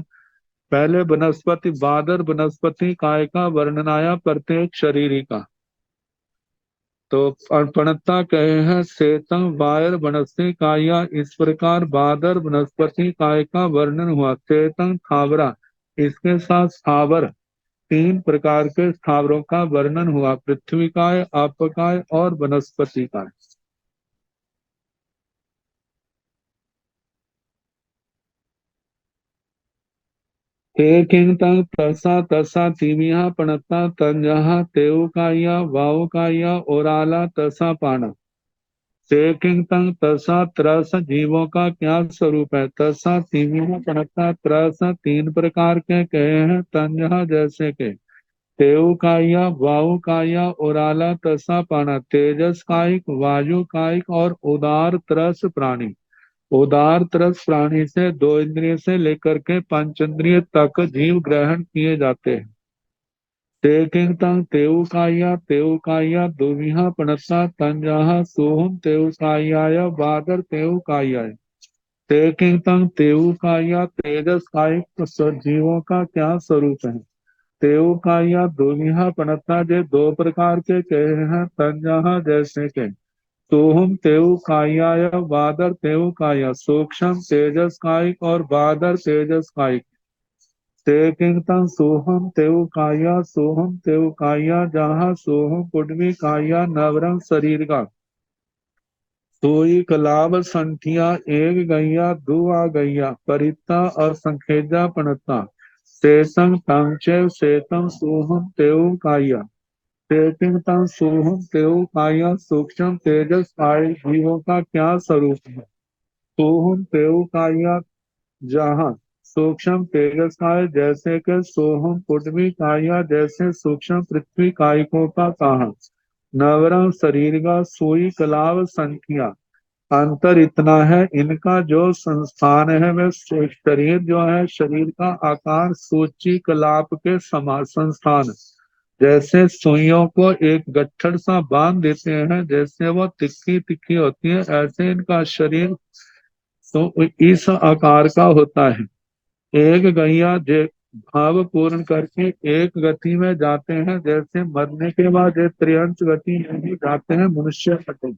पहले वनस्पति बादर वनस्पति काय का वर्णन आया प्रत्येक शरीरी का। तो अर्पणता कहे हैं सेतम वायर वनस्पति काया, इस प्रकार बादर वनस्पति काय का वर्णन हुआ। सेतम स्थावरा, इसके साथ स्थावर तीन प्रकार के स्थावरों का वर्णन हुआ, पृथ्वी काय, अपकाय और वनस्पति काय। किंग तसा तसा तीमिया पणता तंजहा तेव काया वाव काया ओराला तसा पाना। किंग तसा त्रस जीवों का क्या स्वरूप है। तसा तीमिया पणता त्रस तीन प्रकार के कहे हैं तंजहा जैसे के। तेव काया वायु काया ओराला तसा पाना, तेजस कायिक वायु कायिक और उदार तरस प्राणी। उदार तरस प्राणी से दो इंद्रिय से लेकर के पंच इंद्रिय तक जीव ग्रहण किए जाते हैं। तेव काया दुविहा पणसा तंजहा सोहम तेव कायाय बादर तेव कायाय। तेव काया तेजस कायिक जीवों का क्या स्वरूप है। तेव काया दुविहा पणता जे दो प्रकार के कहे हैं तंजहा जैसे के। सोहम तेव कायाय बादर तेव काया, सूक्ष्म तेजस कायिक और बादर तेजस कायिक। ते कीर्तन सोहम तेव काया सोहम तेव काया, जहाँ सोहम पुडवी काया नवरंग शरीर का। सोई कलाब संठिया एक गैया दो आ गैया परिता और संखेजा पणता। शेषं तंचेव शेतम सोहम तेव काया। तेकिंतन सोहम तेव काया, सूक्ष्म तेजस काय जीवों का क्या स्वरूप है। सोहम तेव काया, जहाँ सूक्ष्म तेजस काय जैसे के सोहम पृथ्वी काया, जैसे सूक्ष्म पृथ्वी कायिकों का कहा। नवरंग शरीर का सोई कलाव संख्या, अंतर इतना है इनका जो संस्थान है वह शरीर जो है शरीर का आकार सूची कलाप के समा संस्थान। जैसे सुइयों को एक गट्ठर सा बांध देते हैं, जैसे वो तिक्की तिक्की होती है, ऐसे इनका शरीर तो इस आकार का होता है। एक गैया जे भाव पूर्ण करके एक गति में जाते हैं, जैसे मरने के बाद ये त्रियंच गति में भी जाते हैं मनुष्य कटे।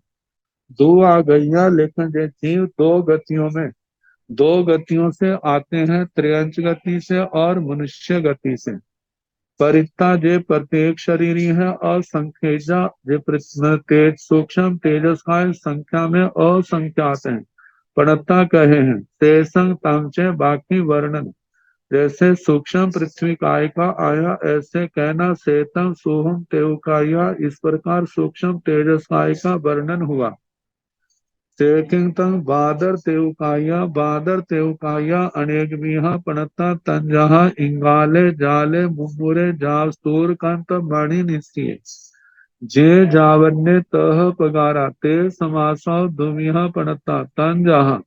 दो आ गैया, लेकिन ये जीव दो गतियों में दो गतियों से आते हैं, त्रियंच गति से और मनुष्य गति से। परिता जे प्रत्येक शरीरी है और संख्यजा जे तेज सूक्ष्म तेजस का संख्या में असंख्यात है। पणता कहे हैं शेषं तंचे बाकी वर्णन। जैसे सूक्ष्म पृथ्वी काय का आया ऐसे कहना शेतम सोहम तेवकाया, इस प्रकार सूक्ष्म तेजस काय का वर्णन हुआ। बादर तेवकाया अनेक मिहा पणता तंजहा इंगाले जाले मुमुरे जावस्तूर कंत मणि निश्चय। जे जावन्य तह पगारा ते समासा दुमिहा पणता तंजहा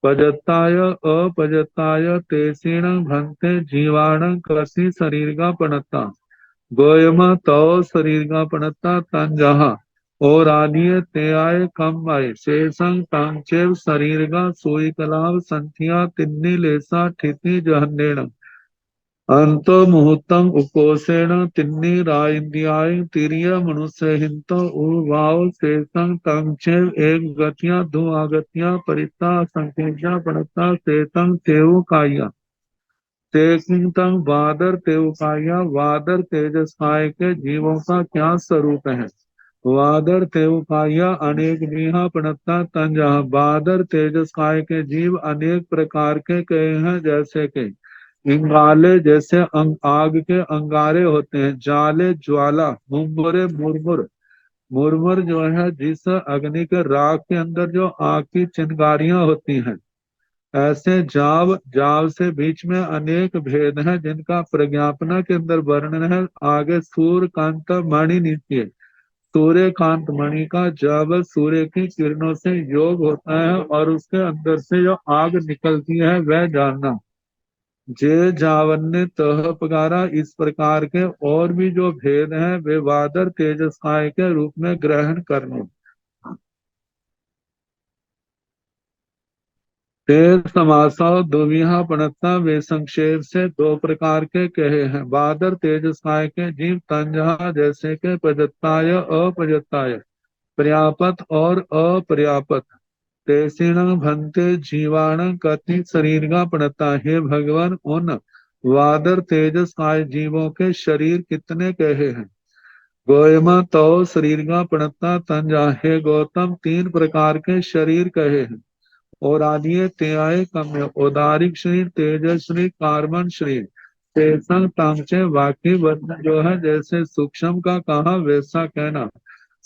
पजताय अपजताय तेसीण भंते जीवाण कृषि शरीर का पणता। गोयमा तो शरीर का पणता तंजहा और आदिय ते आय कम आय। शेषं तांचेव शरीर का सोई कलाव संथिया तिन्नी लेसा ठिति जहन्नेण। अंतो मुहूर्तम उपोषेण तिन्नी राइंद्रियाय तिरिय मनुष्य हिंतो उर्वाव। शेषं तांचेव एक गतिया दो आगतिया परिता संख्या पड़ता शेषं तेव काया। तेकिंतम वादर तेवकाया, वादर तेजस्काय के जीवों का क्या स्वरूप है। वादर तेवकाया अनेक मीहा पणता तंजहा, वादर तेजस्काय के जीव अनेक प्रकार के कहे हैं जैसे के। इंगाले जैसे आग के अंगारे होते हैं, जाले ज्वाला, मुमुरे मुरमुर। मुरमुर जो है जिस अग्नि के राख के अंदर जो आग की चिंगारियां होती हैं, ऐसे जाव जाव से बीच में अनेक भेद हैं जिनका प्रज्ञापना के अंदर वर्णन है। आगे सूर्य कांत मणि नीति, सूर्य कांत मणि का जब सूर्य की किरणों से योग होता है और उसके अंदर से जो आग निकलती है वह जानना। जे जावन्य तह पगारा, इस प्रकार के और भी जो भेद हैं वे वादर तेजस्काय के रूप में ग्रहण करना। ते समासा दुविहा पणता वे संक्षेप से दो प्रकार के कहे हैं। बादर तेजसाय के जीव तंजहा जैसे के प्रजत्ताय अपजत्ताय, पर्यापत और अपर्यापत। तेसीण भंते जीवाण कति शरीर का पड़ता है। भगवान उन वादर तेजस काय जीवों के शरीर कितने कहे हैं। गोयमा तो शरीर का पड़ता तंजा है। गौतम तीन प्रकार के शरीर कहे हैं। और आदि त्याय कम्य औदारिक शरीर, तेजस शरीर, कार्बन शरीर। तेसंग तांचे वाक्य वर्ण जो है जैसे सूक्ष्म का कहा वैसा कहना।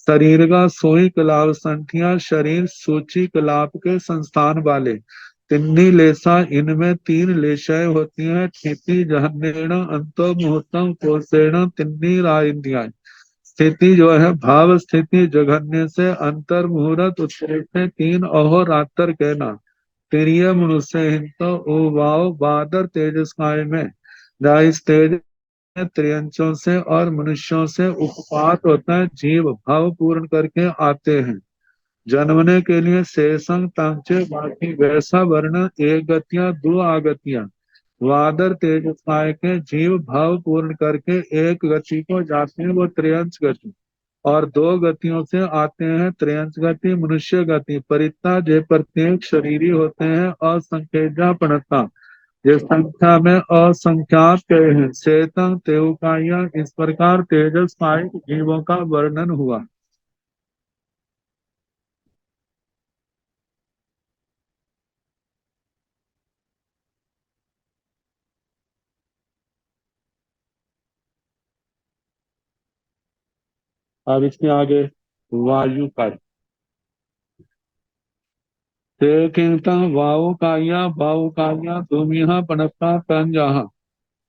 शरीर का सोई कलाप संठिया शरीर सूची कलाप के संस्थान वाले। तिन्नी लेसा इनमें तीन लेशाएं होती हैं। स्थिति जहन्नेण अंतो मुहूर्तम कोसेण तिन्नी राइंदियां। स्थिति जो है भाव स्थिति जघन्य से, अंतर मुहूर्त उत्तरे से, तीन अहोरात्र कहना। तिरिय मनुष्य हिंतो उवाओ बादर तेजस्काय में। जहाँ इस तेज त्रियंचों से और मनुष्यों से उपपात होता है। जीव भाव पूर्ण करके आते हैं जन्मने के लिए। शेषंग तांचे बाकी वैसा वर्ण एक गतियां दो आगतियां। वादर तेजस्काय के जीव भाव पूर्ण करके एक गति को जाते हैं, वो त्रियंच गति। और दो गतियों से आते हैं, त्रियंच गति मनुष्य गति। परिता जे प्रत्येक शरीरी होते हैं। असंख्यजा पणता ये संख्या में असंख्यात कहे हैं। चेतन तेवकाया इस प्रकार तेजस पाई जीवों का वर्णन हुआ। अब इसके आगे वायु का ते कीर्तन वायु काया तुमिहा पनस्ता तंजहा।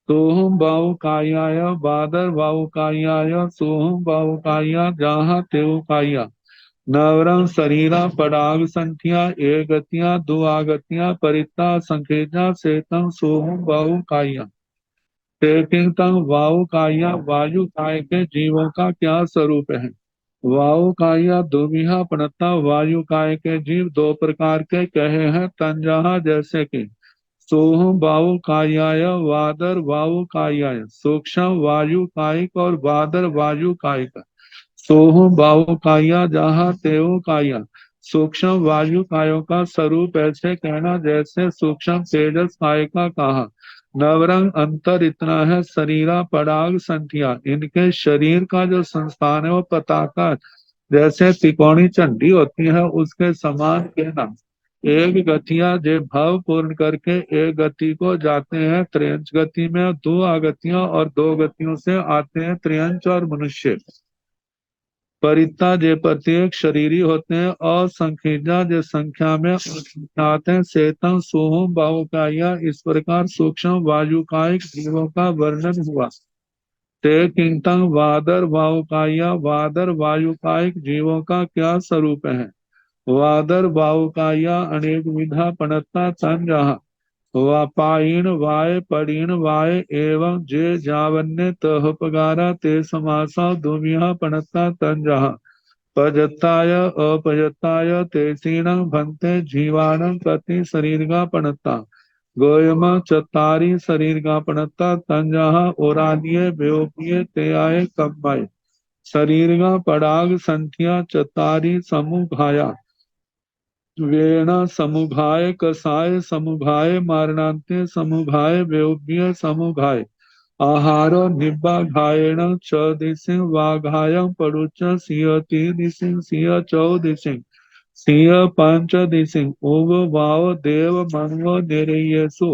सोहम वायु कायाय बादर वायु कायाय सोहम वायु काया जहाँ तेव काया। नवरंग शरीरा पराग संख्या एक गतियां दो आगतियां। परिता संकेता सेतम सोहम वायु काया। तेकिंतम वायु काया वायु काय के जीवों का क्या स्वरूप है। वायु काया दुमिहा पणता वायु काय के जीव दो प्रकार के कहे हैं। तंजहा जैसे कि सोहम वायु कायाय वादर वायु कायाय। सूक्ष्म वायु कायिक और वादर वायु कायिक। सोहम वायु काया जहाँ तेव काया। सूक्ष्म वायु कायों का स्वरूप ऐसे कहना जैसे सूक्ष्म तेजस काय का कहा। नवरंग अंतर इतना है। शरीरा पराग संख्या इनके शरीर का जो संस्थान है वो पताका जैसे त्रिकोणी झंडी होती है उसके समान कहना। एक गतियां जे भाव पूर्ण करके एक गति को जाते हैं त्रियंच गति में। दो आगतियां और दो गतियों से आते हैं त्रियंच और मनुष्य। परिता जे प्रत्येक शरीरी होते हैं। असंख्यजा जे संख्या में अज्ञात हैं। चेतन सोहम बाहुकाया इस प्रकार सूक्ष्म वायुकायिक जीवों का वर्णन हुआ। ते किंतन वादर वायुकाया वादर वायुकायिक जीवों का क्या स्वरूप है। वादर वायुकाया अनेक विधा पणता संजहा। वापायीण वाय परीण वाय एवं जे जावन्य तह पगारा ते समासा दुमिहा पणता तंजहा। पजताय अपजताय तेसीण भंते जीवाण कति शरीर का पणता। गोयम चतारी शरीर का पणता तंजहा। ओरानिय व्योपिय ते आय कम्बाय। शरीर का पराग संख्या चतारी समुघाया। वेण समुघाय कसाय समुघाय मारणांते समुघाय व्योभ्य समुघाय। आहारो निब्बाघायेण च दिशिं वाघायं परुच सिंह तीन दिशिं सिंह चौ दिशिं सिंह पंच दिशिं उव वाव देव मन्व निरयेषु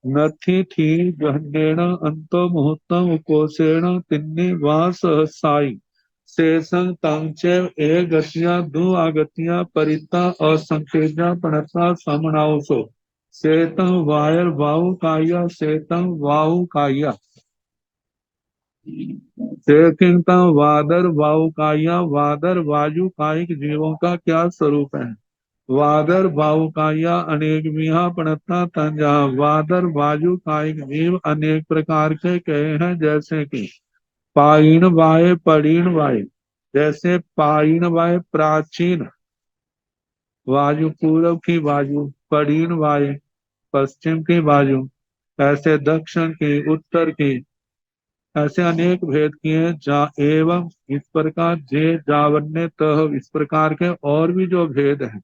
नथि थी गहनेण अंतो मुहूर्तम कोशेण तिन्नी वा सहसाई। शेषं तांचैव एक गतियां दो आगतियां परिता और संकेजा पणसा समनाउसो। शेतं वायर वाहु काया शेतं वाहु काया। शेकिंता वादर वाहु काया वादर वायु कायिक जीवों का क्या स्वरूप है। वादर वायु काया अनेक विहा पणता तंजा। वादर वायु कायिक जीव अनेक प्रकार के कहे हैं जैसे कि पायीण वाय परीण वाय। जैसे पायीण वाय प्राचीन वायु पूर्व की वायु पड़ीन वायु, पश्चिम की वायु, ऐसे दक्षिण की, उत्तर की, ऐसे अनेक भेद किए जा एवं इस प्रकार जे जावन्य तह, इस प्रकार के और भी जो भेद है।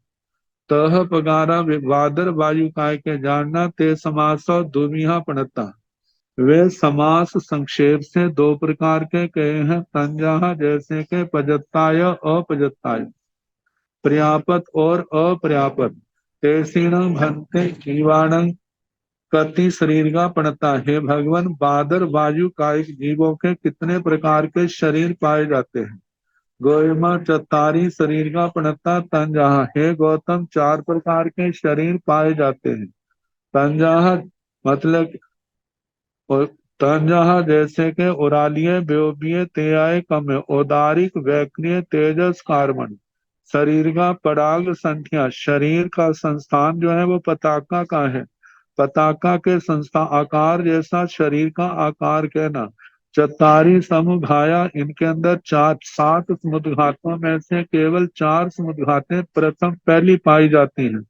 तह पगारा वादर वायु काय के जानना, ते समास दुमिहा पणता, वे समास संक्षेप से दो प्रकार के कहे हैं। तंजहा जैसे के पजत्ताय अपजत्ताय, पर्यापत और अपर्यापत। तेसीण भंते जीवाणं कति शरीर का पणता, है भगवान बादर वायु कायिक जीवों के कितने प्रकार के शरीर पाए जाते हैं। गोयमा चतारी शरीर का पणता तंजहा, हे गौतम चार प्रकार के शरीर पाए जाते हैं। तंजहा मतलब और तंजहा जैसे के उरालिय व्योमीय तेयाय कम, औदारिक वैक्रिय तेजस कार्बन। शरीर का पराग संख्या, शरीर का संस्थान जो है वो पताका का है, पताका के संस्था आकार जैसा शरीर का आकार कहना। चतारी समुघाया, इनके अंदर चार सात समुद्घातों में से केवल चार समुद्घातें प्रथम पहली पाई जाती हैं।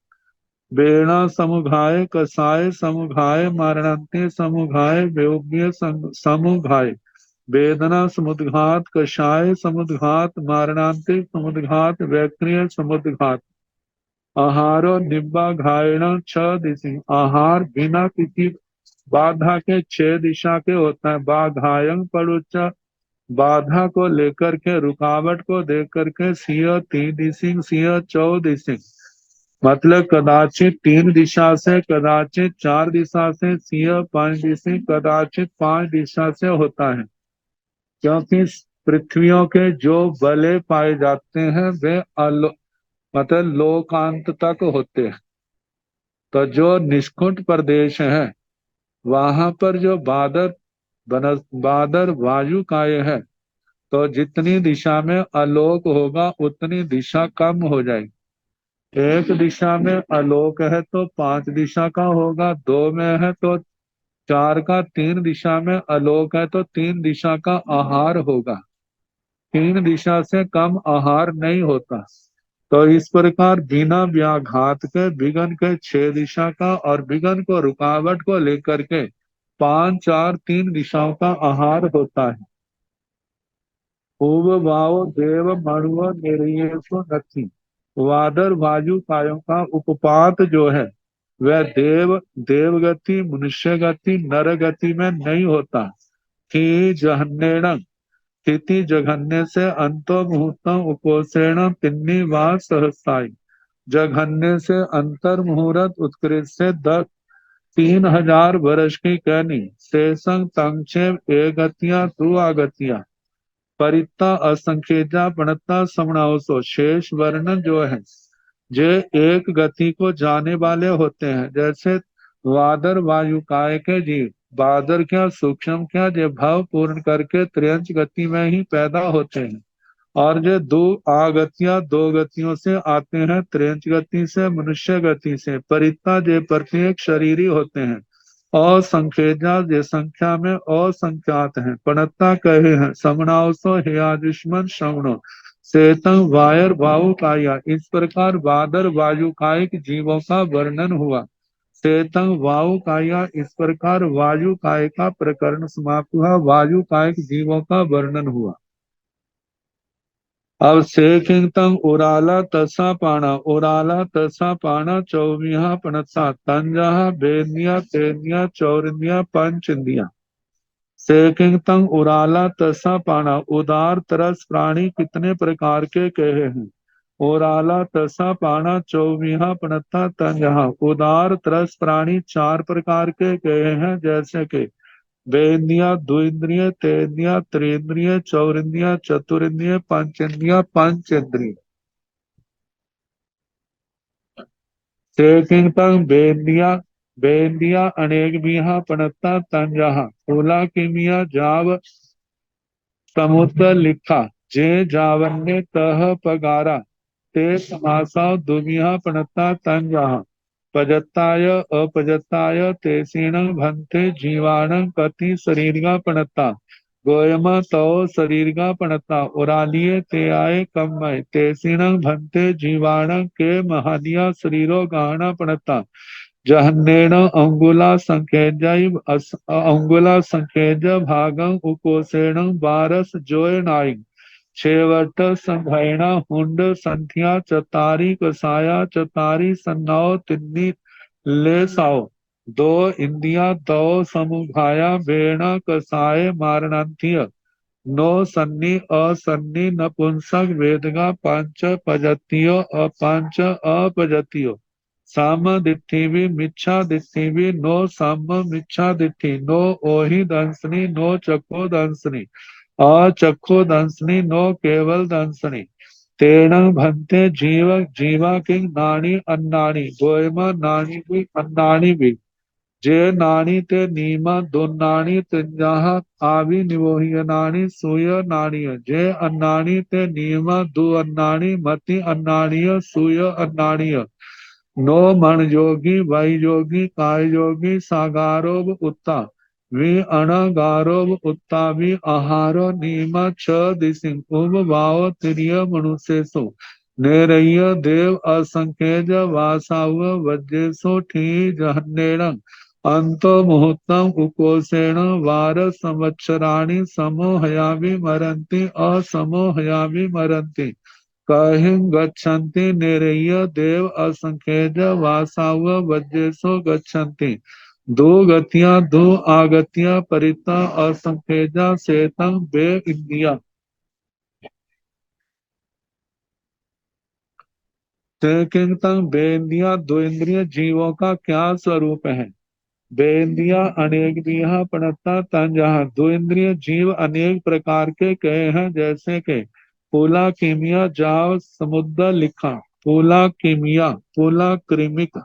बेड़ा समुघाय, कसाय समुघाय, मारणांते समुघाय, व्योम्य समुघाय। वेदना समुद्घात, कषाय समुद्घात, मारणांते समुद्घात, वैक्रिय समुद्घात। आहारो निब्बा घायण छ दिशि, आहार बिना किसी बाधा के छह दिशा के होता है। बाधायं पड़ुच, बाधा को लेकर के, रुकावट को देख करके। सिंह तीन दिशि, सिंह चौदिशि, मतलब कदाचित तीन दिशा से, कदाचित चार दिशा से। सिंह पांच दिशि, कदाचित पांच दिशा से होता है। क्योंकि पृथ्वियों के जो बले पाए जाते हैं वे मतलब लोकांत तक होते हैं। तो जो निष्कुंठ प्रदेश है वहां पर जो बादर वायु काय है, तो जितनी दिशा में आलोक होगा उतनी दिशा कम हो जाएगी। एक दिशा में आलोक है तो पांच दिशा का होगा, दो में है तो चार का, तीन दिशा में आलोक है तो तीन दिशा का आहार होगा। तीन दिशा से कम आहार नहीं होता। तो इस प्रकार बिना व्याघात के विघन के छह दिशा का और विघन को, रुकावट को लेकर के पांच चार तीन दिशाओं का आहार होता है। पूर्व भाव देव मणुव निर्येषु नथि, वादर वायु कायों का उपपात जो है वह देवगति, मनुष्य गति, नर गति में नहीं होता। कि जहन्नेण, स्थिति जघन्य से, अंतो मुहूर्तम उपोषेण पिन्नी वा सहसाई। जघन्य से अंतर मुहूर्त, उत्कृष्ट से 3,000 वर्ष की कहनी। शेषंग तंक्षेप ए गतियां तु आगतियां, परिता असंख्यजा पणता समणावसो। शेष वर्ण जो है जे एक गति को जाने वाले होते हैं। जैसे वादर वायु काय के जीव, बादर क्या सूक्ष्म क्या, जो भाव पूर्ण करके त्रियंच गति में ही पैदा होते हैं। और जो दो आगतियां दो गतियों से आते हैं, त्रियंच गति से, मनुष्य गति से। परिता जे प्रत्येक शरीरी होते हैं। असंख्यजा जे संख्या में असंख्यात हैं। पणता कहे हैं समणावसो हेया दुश्मन श्रवणो, सेतम वायर वायु काया। इस प्रकार वादर वायु कायिक जीवों का वर्णन हुआ। सेतम वायु काया, इस प्रकार वायु काय का प्रकरण समाप्त हुआ। वायु कायिक जीवों का वर्णन हुआ। अब शेखिंगतम उराला तसा पाणा, उराला तसा पाणा चौमिया पणसा। तंजहा बेनिया तेनिया चौरिंदिया पंच इंदिया। शेखिंगतम उराला तसा पाणा, उदार तरस प्राणी कितने प्रकार के कहे हैं। ओराला तसा पाणा चौमिया पणता तंजहा, उदार तरस प्राणी चार प्रकार के कहे हैं। जैसे कि वेन्द्रिया, द्विन्द्रिय, तेन्द्रिय, त्रिन्द्रिय, चौरिन्द्रिय, चतुरिन्द्रिय, पंचेन्द्रिय, पंचेन्द्रिय। शेकिंगतंग वेन्द्रिया, वेन्द्रिया अनेक बिहा पणता तंजहा, फूला किमिया जाव समुद्र लिखा। जे जावन्य तह पगारा, ते समासा दुमिया पणता तंजहा। पजत्ताय अपजत्ताय तेसीण भंते जीवाणं कति शरीर का पणता, गोयम तव शरीर का पणता उरालिये ते आए कमय तेसीण भंते जीवाण के महानिया शरीरो गाना पणता जहन्नेण अंगुला संकेज अंगुला संकेज भागं उकोसेण बारस जोय नाई छेवट संघैण हुंड संध्या चतारी कसाया चतारी सन्नाव तिन्नी ले साओ दो इंदिया दो समुघाया बेण कसाय मारणांथिय नो सन्नी असन्नी नपुंसक वेदगा पंच पजतियो अपंच अपजतियो साम दिट्ठिवि मिच्छा दिट्ठिवि नो साम मिच्छा दिट्ठि नो ओहि दंसनी नो चको दंसनी अचक्षु दंसनी नो केवल दंसनी तेण भंते जीव जीवा किंग नानी अन्नानी गोयमा नानी भी अन्नानी भी जे नानी ते नीमा दोनानी तिंजाह आवी निवोहिय नानी सूय नानीय जे अन्नानी ते नीमा दु अन्नानी मति अन्नानीय सूय अन्नानीय नो मन योगी वै योगी काय योगी सागारोब उत्ता वि अणगारोब उत्ता वि आहारो नीमा छ दिसिंग उब वाओ तिरिय मनुष्यसु नेरय्य देव असंख्यज वासाव वज्रेसु ठी जहन्नेण अंतो मुहूर्तम उकोसेण वार संवत्सराणि समोहयामि मरन्ति असमोहयामि मरन्ति कहिं गच्छन्ति निरय्य देव असंख्यज वासाव वज्रेसो गच्छन्ति दो गतियां दो आगतियां परिता असंख्यजा सेतं बे इंदिया ते किंतंग बे इंदिया दो इंद्रिय जीवों का क्या स्वरूप है बेंदिया अनेक दिया पड़ता तन जहाँ दो इंद्रिय जीव अनेक प्रकार के कहे हैं जैसे कि फूला कीमिया जाव समुद्र लिखा फूला कीमिया फूला कृमिक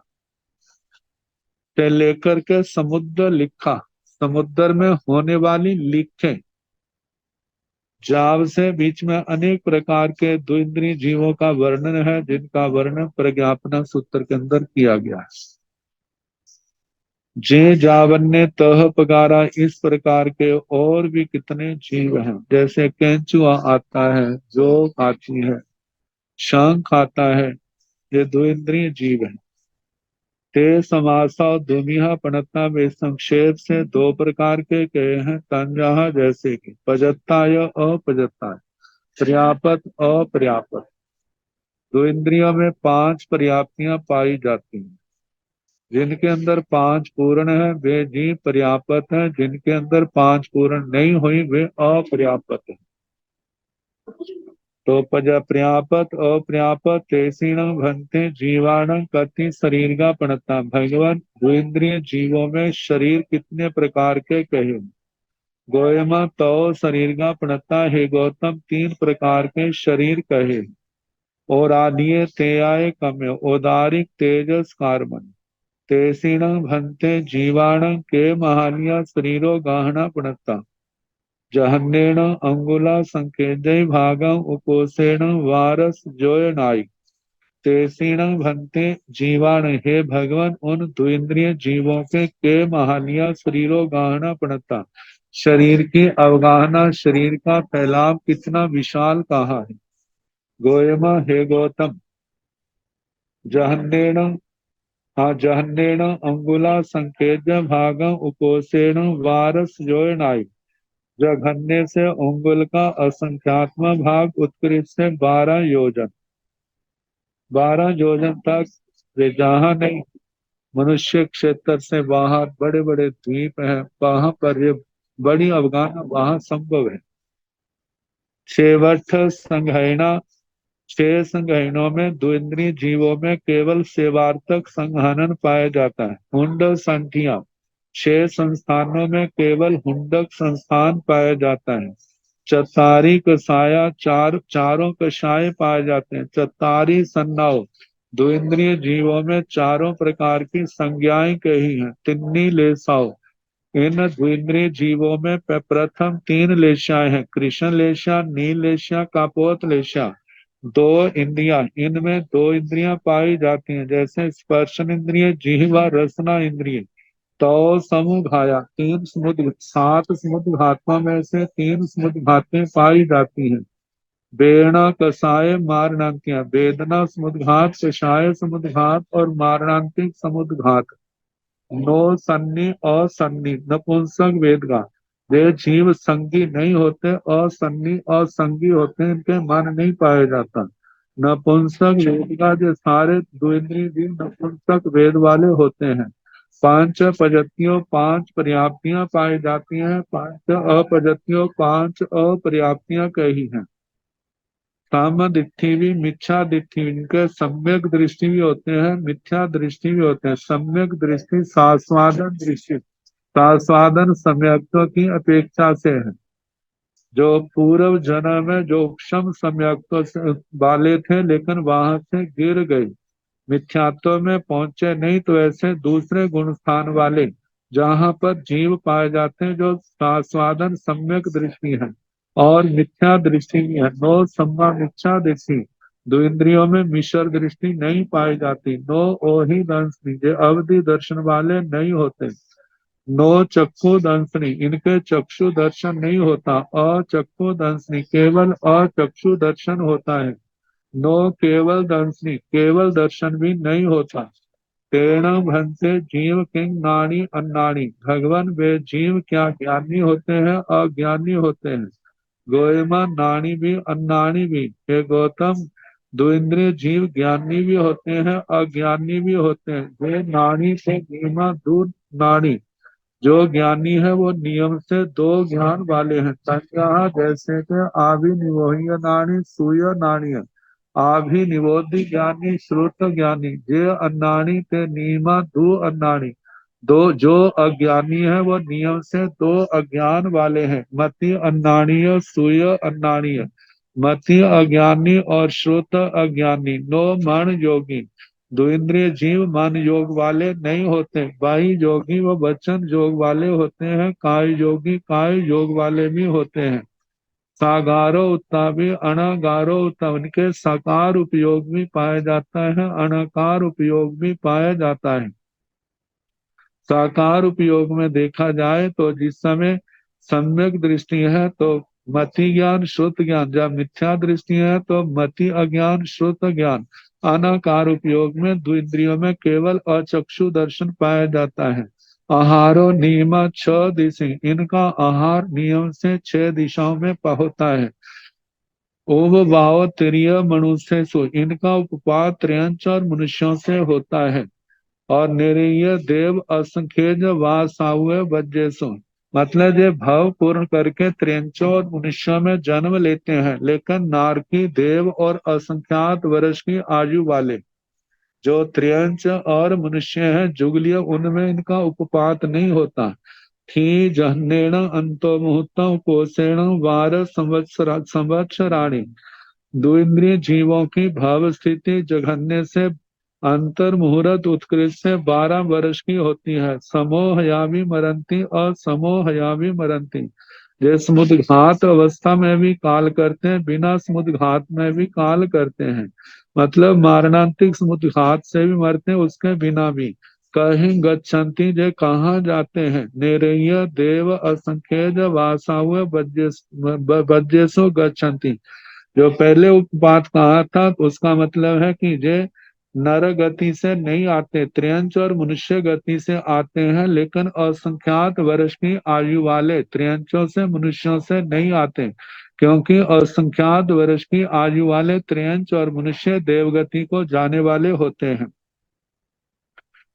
से लेकर के समुद्र लिखा समुद्र में होने वाली लिखे जाव से बीच में अनेक प्रकार के दो इंद्रिय जीवों का वर्णन है जिनका वर्णन प्रज्ञापना सूत्र के अंदर किया गया है जे जावन ने तह पगारा इस प्रकार के और भी कितने जीव हैं जैसे केंचुआ आता है जोक आती है शंख आता है ये दो इंद्रिय जीव हैं ते समासा और दुमिहा पणता में संक्षेप से दो प्रकार के कहे हैं तंजहा जैसे कि पजत्ताय अपजत्ताय पर्यापत अपर्यापत दो इंद्रियों में पांच पर्याप्तियां पाई जाती हैं जिनके अंदर पांच पूर्ण है वे जीव पर्याप्त है जिनके अंदर पांच पूर्ण नहीं हुई वे अपर्याप्त है तो पज पर्याप्त अपर्याप्त तेसीण भंते जीवाण कति शरीर का पणता भगवान द्विंद्रिय जीवों में शरीर कितने प्रकार के कहे गोयमा तो शरीर का पणता है गौतम तीन प्रकार के शरीर कहे और आदिये ते आए कम्य उदारिक तेजस कार्बन तेसीण भंते जीवाण के महानिया शरीरो गाहना पणता जहन्नेण अंगुला संकेजय भागम उपोसेण वारस जोय नाई तेसीण भंते जीवाण हे भगवान उन द्विंद्रिय जीवों के महानिया शरीरो गाहना पणता शरीर की अवगाहना शरीर का फैलाव कितना विशाल कहा है गोयमा हे गौतम जहन्नेण हाँ जहन्नेण अंगुला संकेत भागम उकोसेण वारस जोयनाई जघन्य से अंगुल का असंख्यात्म भाग उत्कृष्ट से 12 योजन 12 योजन तक वे जहाँ नहीं मनुष्य क्षेत्र से बाहर बड़े बड़े द्वीप हैं वहां पर ये बड़ी अवगाहना वहां संभव है छेवट संघैणा छह संघहनों में दो इंद्रिय जीवों में केवल सेवार्थक संघानन पाया जाता है हुंड संठिया छह संस्थानों में केवल हुंडक संस्थान पाया जाता है चतारी कसाया चारों कषाय पाए जाते हैं चतारी सन्नाव दो इंद्रिय जीवों में चारों प्रकार की संज्ञाएं कही हैं तिन्नी लेसाओ इन द्विंद्रिय जीवों में प्रथम तीन लेशाएं हैं कृष्ण लेशा नील लेशा कापोत लेशा दो इंद्रियां इनमें दो इंद्रियां पाई जाती हैं जैसे स्पर्शन इंद्रिय जिह्वा रसना इंद्रिय तो समुघाया, 7 समुद्घातों में से 3 समुद्घातें पाई जाती हैं। वेणा कषाय मारणांतियां, वेदना समुद्घात, कषाय समुद्घात और मारणांतिक समुद्घात। नो सन्नी असन्नी नपुंसक वेदगा, वे जीव संगी नहीं होते, असन्नी असंगी होते, इनके मन नहीं पाया जाता। नपुंसक वेदगा, जो सारे द्विंद्रिय जीव नपुंसक वेद वाले होते हैं। 5 प्रजातियों 5 पर्याप्तियां पाई जाती हैं, 5 अप्रजातियों 5 अपर्याप्तियां कही हैं। काम दिट्ठी भी मिथ्या दिट्ठी, इनके सम्यक दृष्टि भी होते हैं, मिथ्या दृष्टि भी होते हैं। सम्यक दृष्टि सास्वादन दृष्टि, सास्वादन सम्यक्तों की अपेक्षा से है। जो पूर्व जन्म में जो क्षम सम्यक्तों से वाले थे लेकिन वहां से गिर गए, मिथ्यात्व में पहुंचे नहीं, तो ऐसे दूसरे गुण स्थान वाले जहां पर जीव पाए जाते हैं, जो सास्वादन सम्यक दृष्टि है और मिथ्या दृष्टि भी है। नो सम्मा मिथ्या दृष्टि, दो इंद्रियों में मिश्र दृष्टि नहीं पाई जाती। नो ओही दंसनी, जो अवधि दर्शन वाले नहीं होते। नो चक्षु दंसनी, इनके चक्षु दर्शन नहीं होता। अचक्षु दंसनी, केवल अचक्षु दर्शन होता है। नो केवल दंसनी, केवल दर्शन भी नहीं होता। तेण भंसे जीव किंग नाणी अन्नाणी, भगवान वे जीव क्या ज्ञानी होते हैं अज्ञानी होते हैं। गोयमा नाणी भी अन्नाणी भी, हे गौतम दो इंद्रिय जीव ज्ञानी भी होते हैं अज्ञानी भी होते हैं। वे नाणी से धीमा दूर नाणी, जो ज्ञानी है वो नियम से 2 ज्ञान वाले हैं। संज्ञा जैसे कि आभिनिवोह्य नाणी सूय नाणी, आभिनिवोधि ज्ञानी श्रुत ज्ञानी, जे अन्नाणी ते नियमा 2 अन्नाणी, दो जो अज्ञानी है वो नियम से 2 अज्ञान वाले हैं। मति अन्नाणीय सूय अन्नाणीय, मति अज्ञानी और श्रुत अज्ञानी। नो मन योगी, दो इंद्रिय जीव मन योग वाले नहीं होते। बाही योगी व वचन योग वाले होते हैं, काय योगी काय योग वाले भी होते हैं। सागारो उत्तापी अनागारो उत्तम, इनके साकार उपयोग भी पाया जाता है, अनाकार उपयोग भी पाया जाता है। साकार उपयोग में देखा जाए तो जिस समय सम्यक दृष्टि है तो मति ज्ञान श्रुत ज्ञान, जब मिथ्या दृष्टि है तो मति अज्ञान श्रुत ज्ञान। अनाकार उपयोग में द्विंद्रियों में केवल अचक्षु दर्शन पाया जाता है। आहारो नियम 6 दिशा, इनका आहार नियम से 6 दिशाओं में होता है। ओव भाव त्रिय मनुष्य सु, इनका उपपात त्रियंच और मनुष्यों से होता है। और निरीय देव असंख्यज वासाव्य वज्रेशु, मतलब ये भव पूर्ण करके त्रियंचों और मनुष्यों में जन्म लेते हैं, लेकिन नारकी देव और असंख्यात वर्ष की आयु वाले जो त्रियंच और मनुष्य हैं जुगलिय, उनमें इनका उपपात नहीं होता। थी जहनेण अंतो मुहूर्तम कोसेण वार संवत्सराणि, दो इंद्रिय जीवों की भाव स्थिति जघन्य से अंतर मुहूर्त उत्कृष्ट से 12 वर्ष की होती है। समोहयावी मरंती और समोहयावी मरंती, ये समुद्घात अवस्था में भी काल करते हैं, बिना समुद्घात में भी काल करते हैं। मतलब मारणांतिक समुद्घात से भी मरते हैं, उसके बिना भी। कहीं गच्छन्ति, जे कहाँ जाते हैं। निरय देव असंख्य वासाव बज्जेसो गच्छन्ति, जो पहले उपपात कहा था उसका मतलब है कि जे नर गति से नहीं आते, त्रियंच और मनुष्य गति से आते हैं, लेकिन असंख्यात वर्ष की आयु वाले त्रियंचों से मनुष्यों से नहीं आते, क्योंकि असंख्यात वर्ष की आयु वाले त्रियंच और मनुष्य देवगति को जाने वाले होते हैं।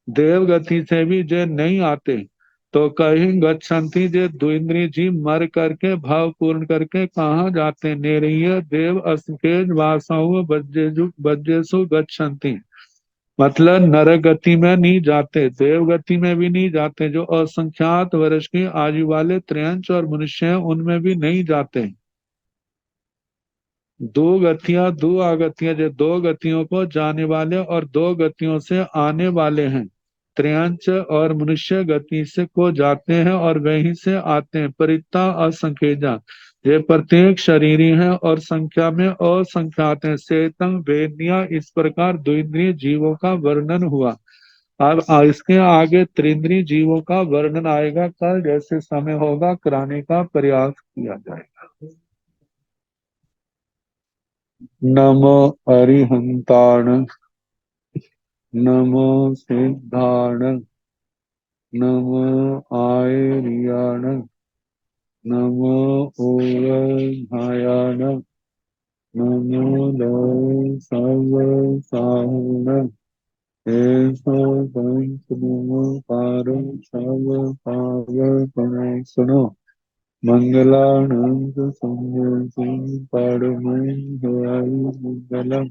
देवगति से भी जे नहीं आते, तो कहीं गच्छन्ति, जे द्विंद्रिय जीव मर करके भाव पूर्ण करके कहाँ जाते। निरीय देव असंख्यज वासाओ बज्जेसु गच्छन्ति, मतलब नर गति में नहीं जाते, देव गति में भी नहीं जाते। जो असंख्यात वर्ष की आयु वाले त्रियंच और मनुष्य हैं उनमें भी नहीं जाते। 2 गतियां 2 आगतियां, जो 2 गतियों को जाने वाले और 2 गतियों से आने वाले हैं। त्रियंच और मनुष्य गति से को जाते हैं और वहीं से आते हैं। परिता असंख्यजा, ये प्रत्येक शरीरी है और संख्या में असंख्यात है। सेतंग वेदनिया, इस प्रकार द्विंद्रिय जीवों का वर्णन हुआ। अब इसके आगे त्रिंद्री जीवों का वर्णन आएगा, कल जैसे समय होगा कराने का प्रयास किया जाएगा। नमो अरिहंताण, नमो सिद्धाण, नमो आयर्याण, नमो ओवधायाण, नमो सर्वसाहुण, एषो पंचमो पारो सर्वपावपनाशनो, मंगलानंद संयोजन परमं मंगलम्,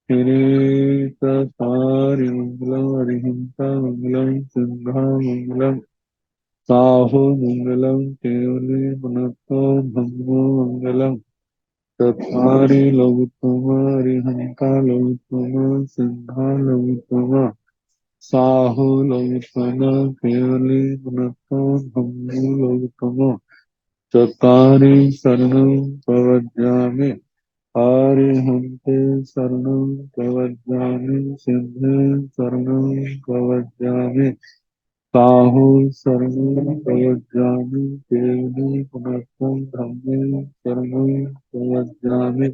किरीटधारि मंगलम्, अरिहंता मंगलम्, सिंहा मंगलम्, साहु मंगलम्, केवली पुनतो धम्मो मंगलम्, चत्वारि लघुत्तम, अरिहंता लघुत्तम, सिंहा लघुत्तम, साहु लघुत्तम, केवली पुनतो धम्मो लघुत्तम, चत्वारि शरणं प्रवज्जामि, आर्यहन्ते शरणं प्रवज्जामि, सिंहे शरणं प्रवज्जामि, साहु शरणं प्रवज्जामि, केवली पुनस्तं धम्मे शरणं प्रवज्जामि,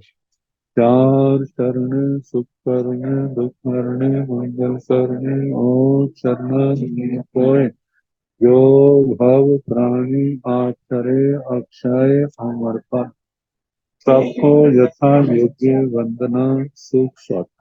चार शरणे सुख करने दुख हरने मंगल शरणे ओम शरण कोय, जो भव प्राणी आचरे अक्षय अमरता, सबको यथा योग्य वंदना सुख स्वप्न।